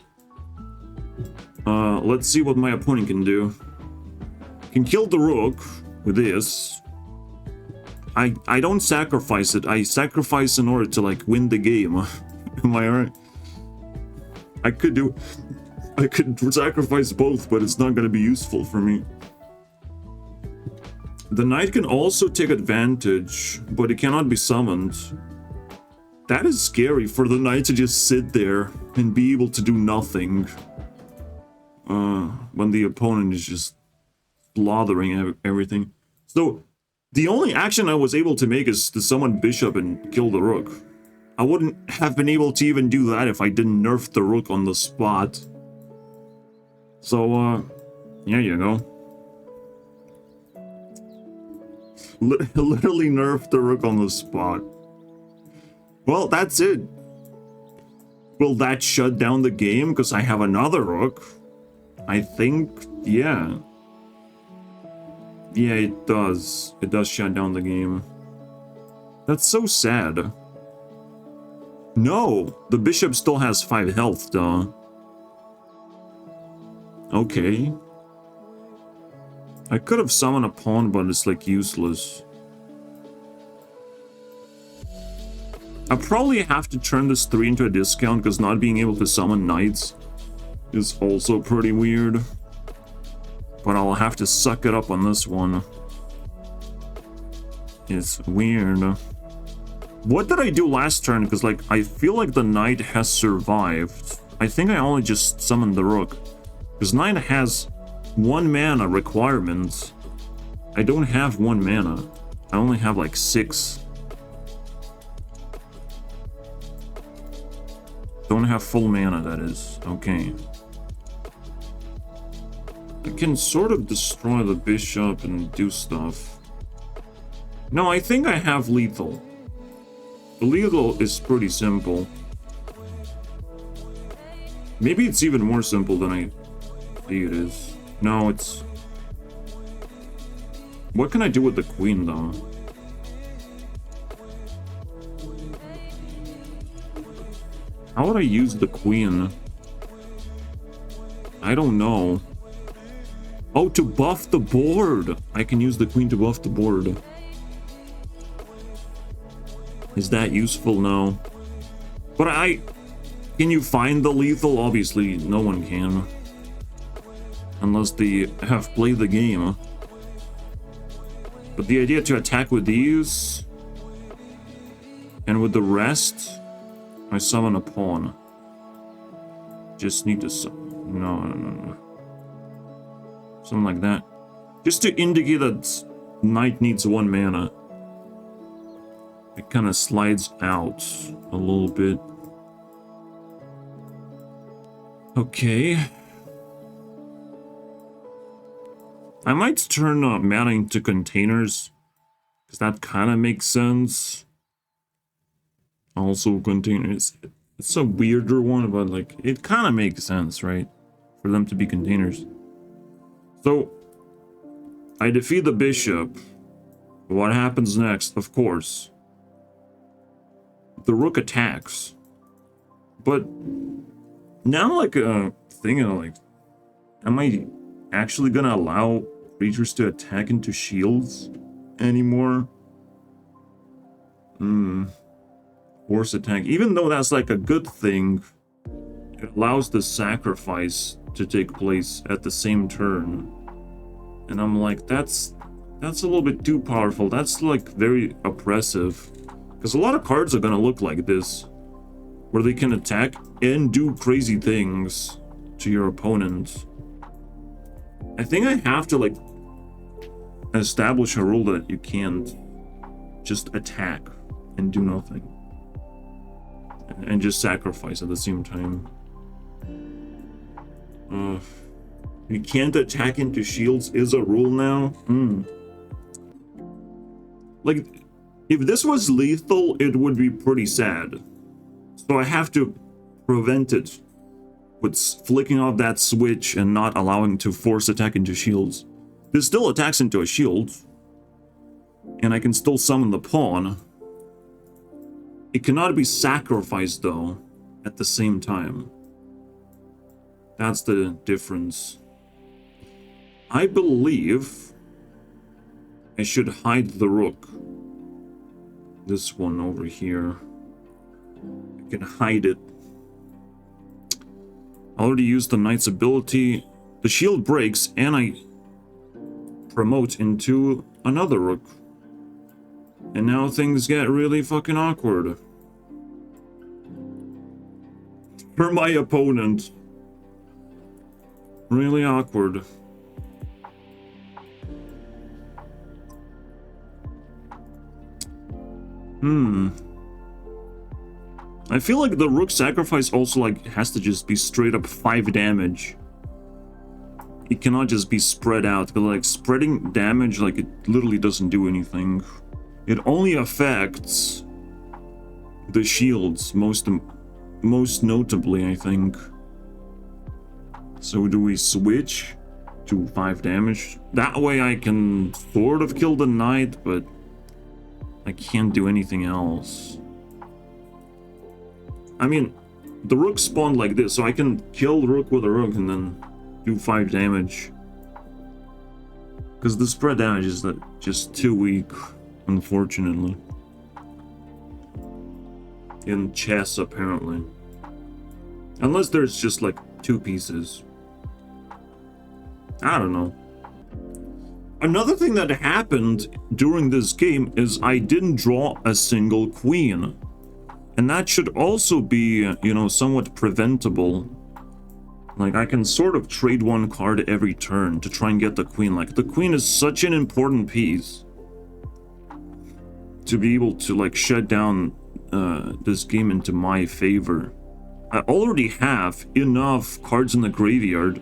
Let's see what my opponent can do. Can kill the rook with this. I don't sacrifice it. I sacrifice in order to, like, win the game. Am I right? I could sacrifice both, but it's not going to be useful for me. The knight can also take advantage, but it cannot be summoned. That is scary for the knight to just sit there and be able to do nothing. When the opponent is just slaughtering everything. So, the only action I was able to make is to summon bishop and kill the rook. I wouldn't have been able to even do that if I didn't nerf the rook on the spot. So, there you go. Literally nerfed the rook on the spot. Well, that's it. Will that shut down the game because I have another rook? I think, yeah. Yeah, it does. It does shut down the game. That's so sad. No, the bishop still has 5 health, though. Okay. I could have summoned a pawn, but it's, like, useless. I probably have to turn this 3 into a discount, because not being able to summon knights is also pretty weird. But I'll have to suck it up on this one. It's weird. What did I do last turn? Because, like, I feel like the knight has survived. I think I only just summoned the rook. Because knight has 1 mana requirement. I don't have 1 mana. I only have, like, 6. Don't have full mana, that is. Okay. I can sort of destroy the bishop and do stuff. No, I think I have lethal. The lethal is pretty simple. Maybe it's even more simple than I think it is. No, it's... What can I do with the queen, though? How would I use the queen? I don't know. Oh, to buff the board! I can use the queen to buff the board. Is that useful? No. But can you find the lethal? Obviously, no one can. Unless they have played the game. But the idea to attack with these... and with the rest... I summon a pawn. Just need to no. Something like that. Just to indicate that knight needs 1 mana. It kind of slides out a little bit. Okay. I might turn mana into containers. Because that kind of makes sense. Also containers. It's a weirder one, but like it kind of makes sense, right? For them to be containers. So I defeat the bishop. What happens next? Of course, the rook attacks. But now, like thinking like, am I actually gonna allow creatures to attack into shields anymore? Force attack, even though that's like a good thing, it allows the sacrifice to take place at the same turn. And I'm like, that's a little bit too powerful. That's like very oppressive. Because a lot of cards are gonna look like this, where they can attack and do crazy things to your opponent. I think I have to like establish a rule that you can't just attack and do nothing. And just sacrifice at the same time. You can't attack into shields is a rule now? Like, if this was lethal, it would be pretty sad. So I have to prevent it with flicking off that switch and not allowing to force attack into shields. This still attacks into a shield. And I can still summon the pawn. It cannot be sacrificed, though, at the same time. That's the difference. I believe I should hide the rook. This one over here. I can hide it. I already used the knight's ability. The shield breaks, and I promote into another rook. And now things get really fucking awkward. For my opponent. Really awkward. I feel like the rook sacrifice also like has to just be straight up 5 damage. It cannot just be spread out, because like spreading damage, like it literally doesn't do anything. It only affects the shields most notably, I think. So do we switch to 5 damage? That way I can sort of kill the knight, but I can't do anything else. I mean, the rook spawned like this, so I can kill the rook with a rook and then do 5 damage. Because the spread damage is just too weak, unfortunately. In chess, apparently. Unless there's just like 2 pieces. I don't know. Another thing that happened during this game is I didn't draw a single queen. And that should also be, you know, somewhat preventable. Like, I can sort of trade 1 card every turn to try and get the queen. Like, the queen is such an important piece to be able to, like, shut down this game into my favor. I already have enough cards in the graveyard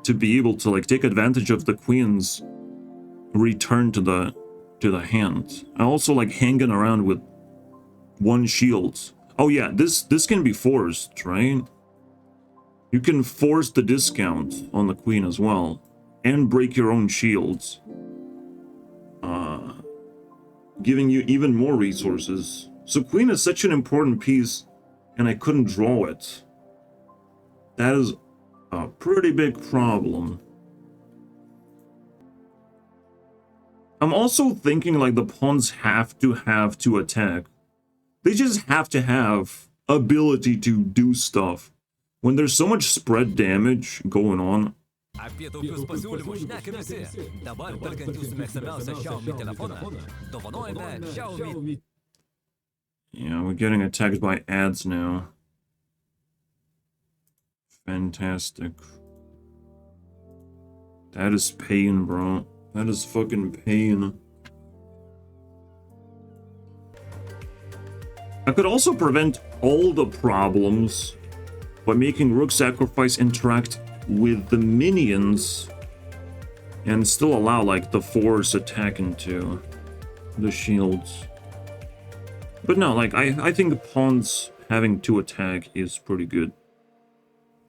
to be able to, like, take advantage of the queen's return to the hand. I also like hanging around with 1 shield. Oh yeah, this can be forced, right? You can force the discount on the queen as well, and break your own shields. giving you even more resources. So queen is such an important piece, and I couldn't draw it. That is a pretty big problem. I'm also thinking like the pawns have to attack. They just have to have ability to do stuff. When there's so much spread damage going on. Yeah, we're getting attacked by ads now. Fantastic. That is pain, bro. That is fucking pain. I could also prevent all the problems by making Rook Sacrifice interact with the minions and still allow like the force attack into the shields. But no, like I think pawns having to attack is pretty good.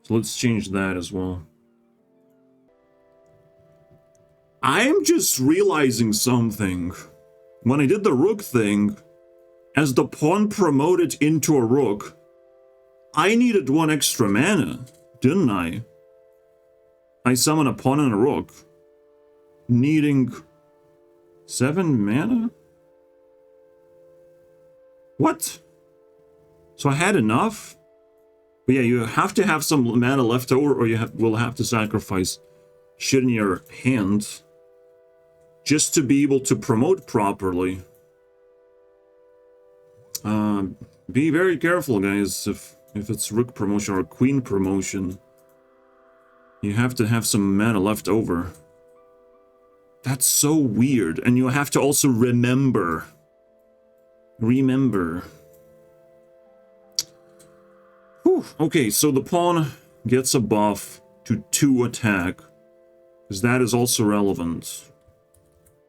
So let's change that as well. I'm just realizing something. When I did the rook thing, as the pawn promoted into a rook, I needed 1 extra mana, didn't I? I summon a pawn and a rook, needing 7 mana? What? So I had enough? But yeah, you have to have some mana left over, or you will have to sacrifice shit in your hand just to be able to promote properly. Be very careful, guys, if it's rook promotion or queen promotion. You have to have some mana left over. That's so weird. And you have to also remember. Whew. Okay, so the pawn gets a buff to 2 attack, because that is also relevant.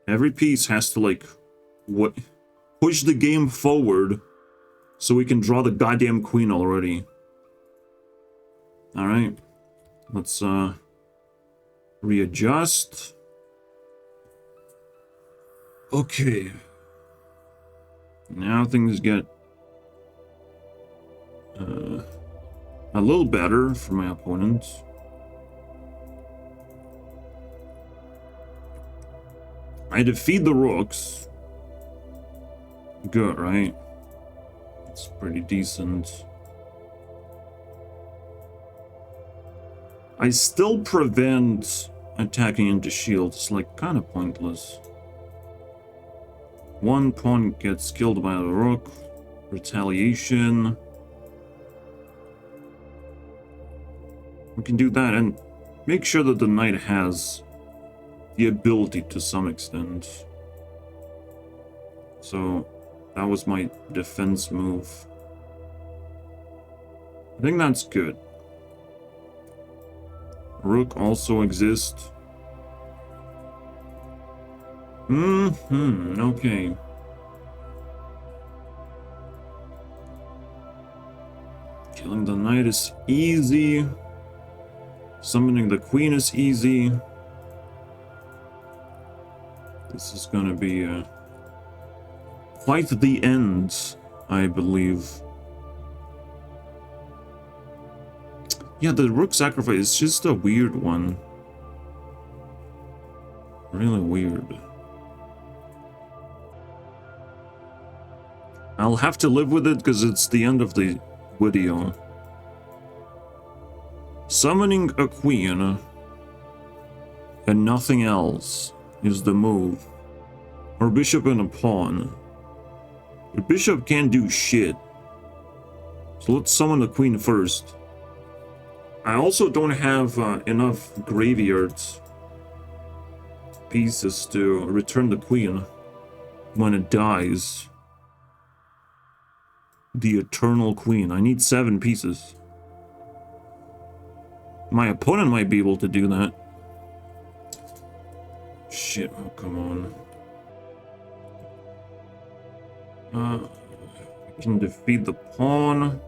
Every piece has to, like, push the game forward so we can draw the goddamn queen already. Alright. Let's, readjust. Okay. Now things get a little better for my opponents. I defeat the rooks. Good, right? It's pretty decent. I still prevent attacking into shields. It's like kind of pointless. 1 pawn gets killed by the rook. Retaliation. We can do that and make sure that the knight has the ability to some extent. So that was my defense move. I think that's good. Rook also exists. Okay. Killing the knight is easy. Summoning the queen is easy. This is gonna be quite the end, I believe. Yeah, the rook sacrifice is just a weird one. Really weird. I'll have to live with it because it's the end of the video. Summoning a queen and nothing else is the move. Or bishop and a pawn. The bishop can't do shit. So let's summon the queen first. I also don't have enough graveyards pieces to return the queen when it dies. The eternal queen. I need 7 pieces. My opponent might be able to do that. Shit, oh, come on. I can defeat the pawn.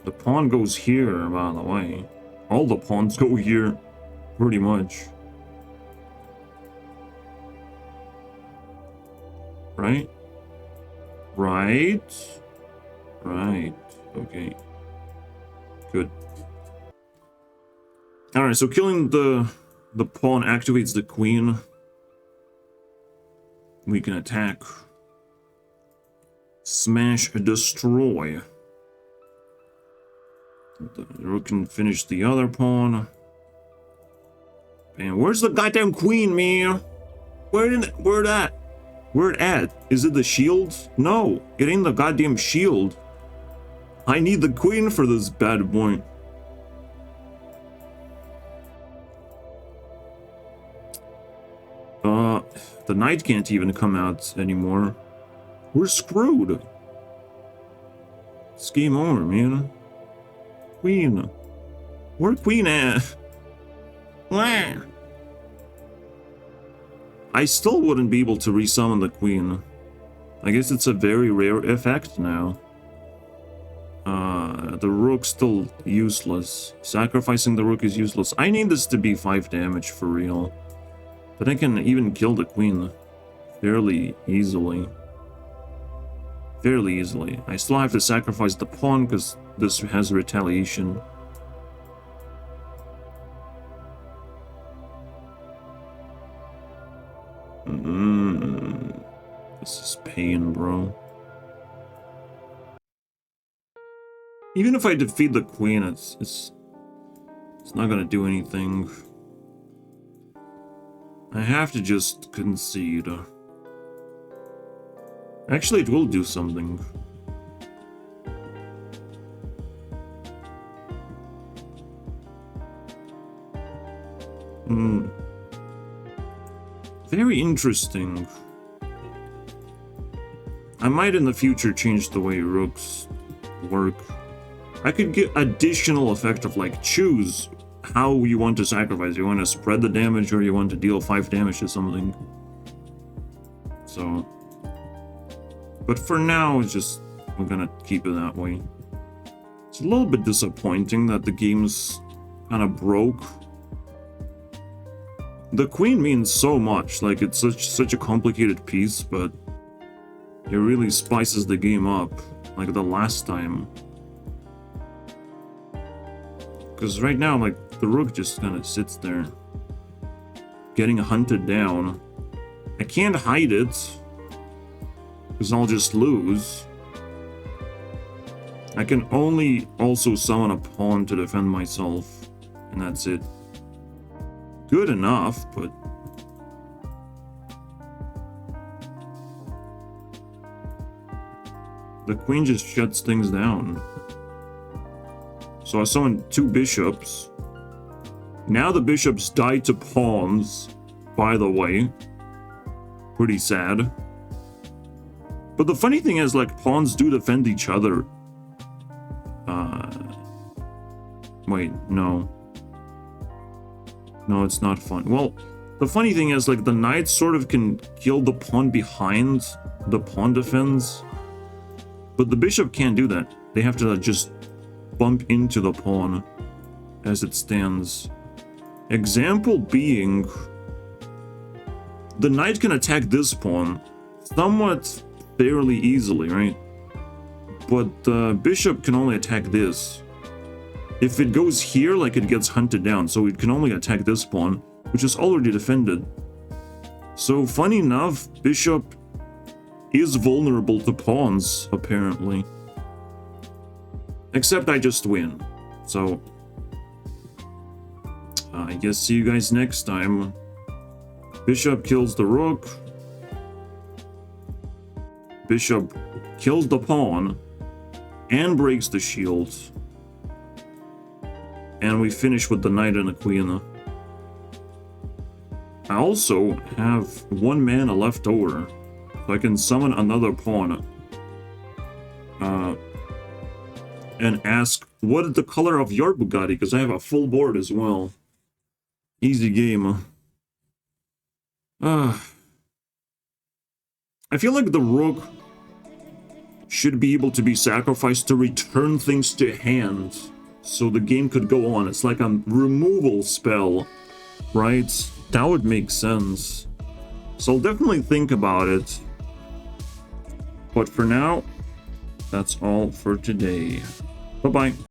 The pawn goes here, by the way. All the pawns go here, pretty much. right? Right. Right. Okay. Good. Alright, so killing the pawn activates the queen. We can attack. Smash, destroy. The rook can finish the other pawn. And where's the goddamn queen, man? Where it at? Is it the shield? No, it ain't the goddamn shield. I need the queen for this bad boy. The knight can't even come out anymore. We're screwed. It's game over, man. Queen. Where queen at? I still wouldn't be able to resummon the queen. I guess it's a very rare effect now. The rook's still useless. Sacrificing the rook is useless. I need this to be 5 damage for real. But I can even kill the queen fairly easily. Fairly easily. I still have to sacrifice the pawn because this has retaliation. This is pain, bro. Even if I defeat the queen, it's not gonna do anything. I have to just concede. Actually, it will do something. Very interesting. I might in the future change the way rooks work. I could get additional effect of like choose how you want to sacrifice. You want to spread the damage or you want to deal 5 damage to something. So, but for now, it's just, we're gonna keep it that way. It's a little bit disappointing that the game's kind of broke. The queen means so much, like it's such a complicated piece, but it really spices the game up, like the last time. Because right now, like, the rook just kind of sits there, getting hunted down. I can't hide it, because I'll just lose. I can only also summon a pawn to defend myself, and that's it. Good enough, but... the queen just shuts things down. So I summoned 2 bishops. Now the bishops die to pawns, by the way. Pretty sad. But the funny thing is, like, pawns do defend each other. Wait, no. No, it's not fun. Well, the funny thing is, like, the knight sort of can kill the pawn behind the pawn defense. But the bishop can't do that. They have to just bump into the pawn as it stands. Example being, the knight can attack this pawn somewhat fairly easily, right? But the bishop can only attack this. If it goes here, like, it gets hunted down, so it can only attack this pawn, which is already defended. So, funny enough, bishop is vulnerable to pawns, apparently. Except I just win. So, I guess see you guys next time. Bishop kills the rook. Bishop kills the pawn and breaks the shield. And we finish with the knight and the queen. I also have 1 mana left over, so I can summon another pawn. And ask, what is the color of your Bugatti? Because I have a full board as well. Easy game. I feel like the rook should be able to be sacrificed to return things to hand, so the game could go on. It's like a removal spell, right? That would make sense. So I'll definitely think about it. But for now, that's all for today. Bye-bye.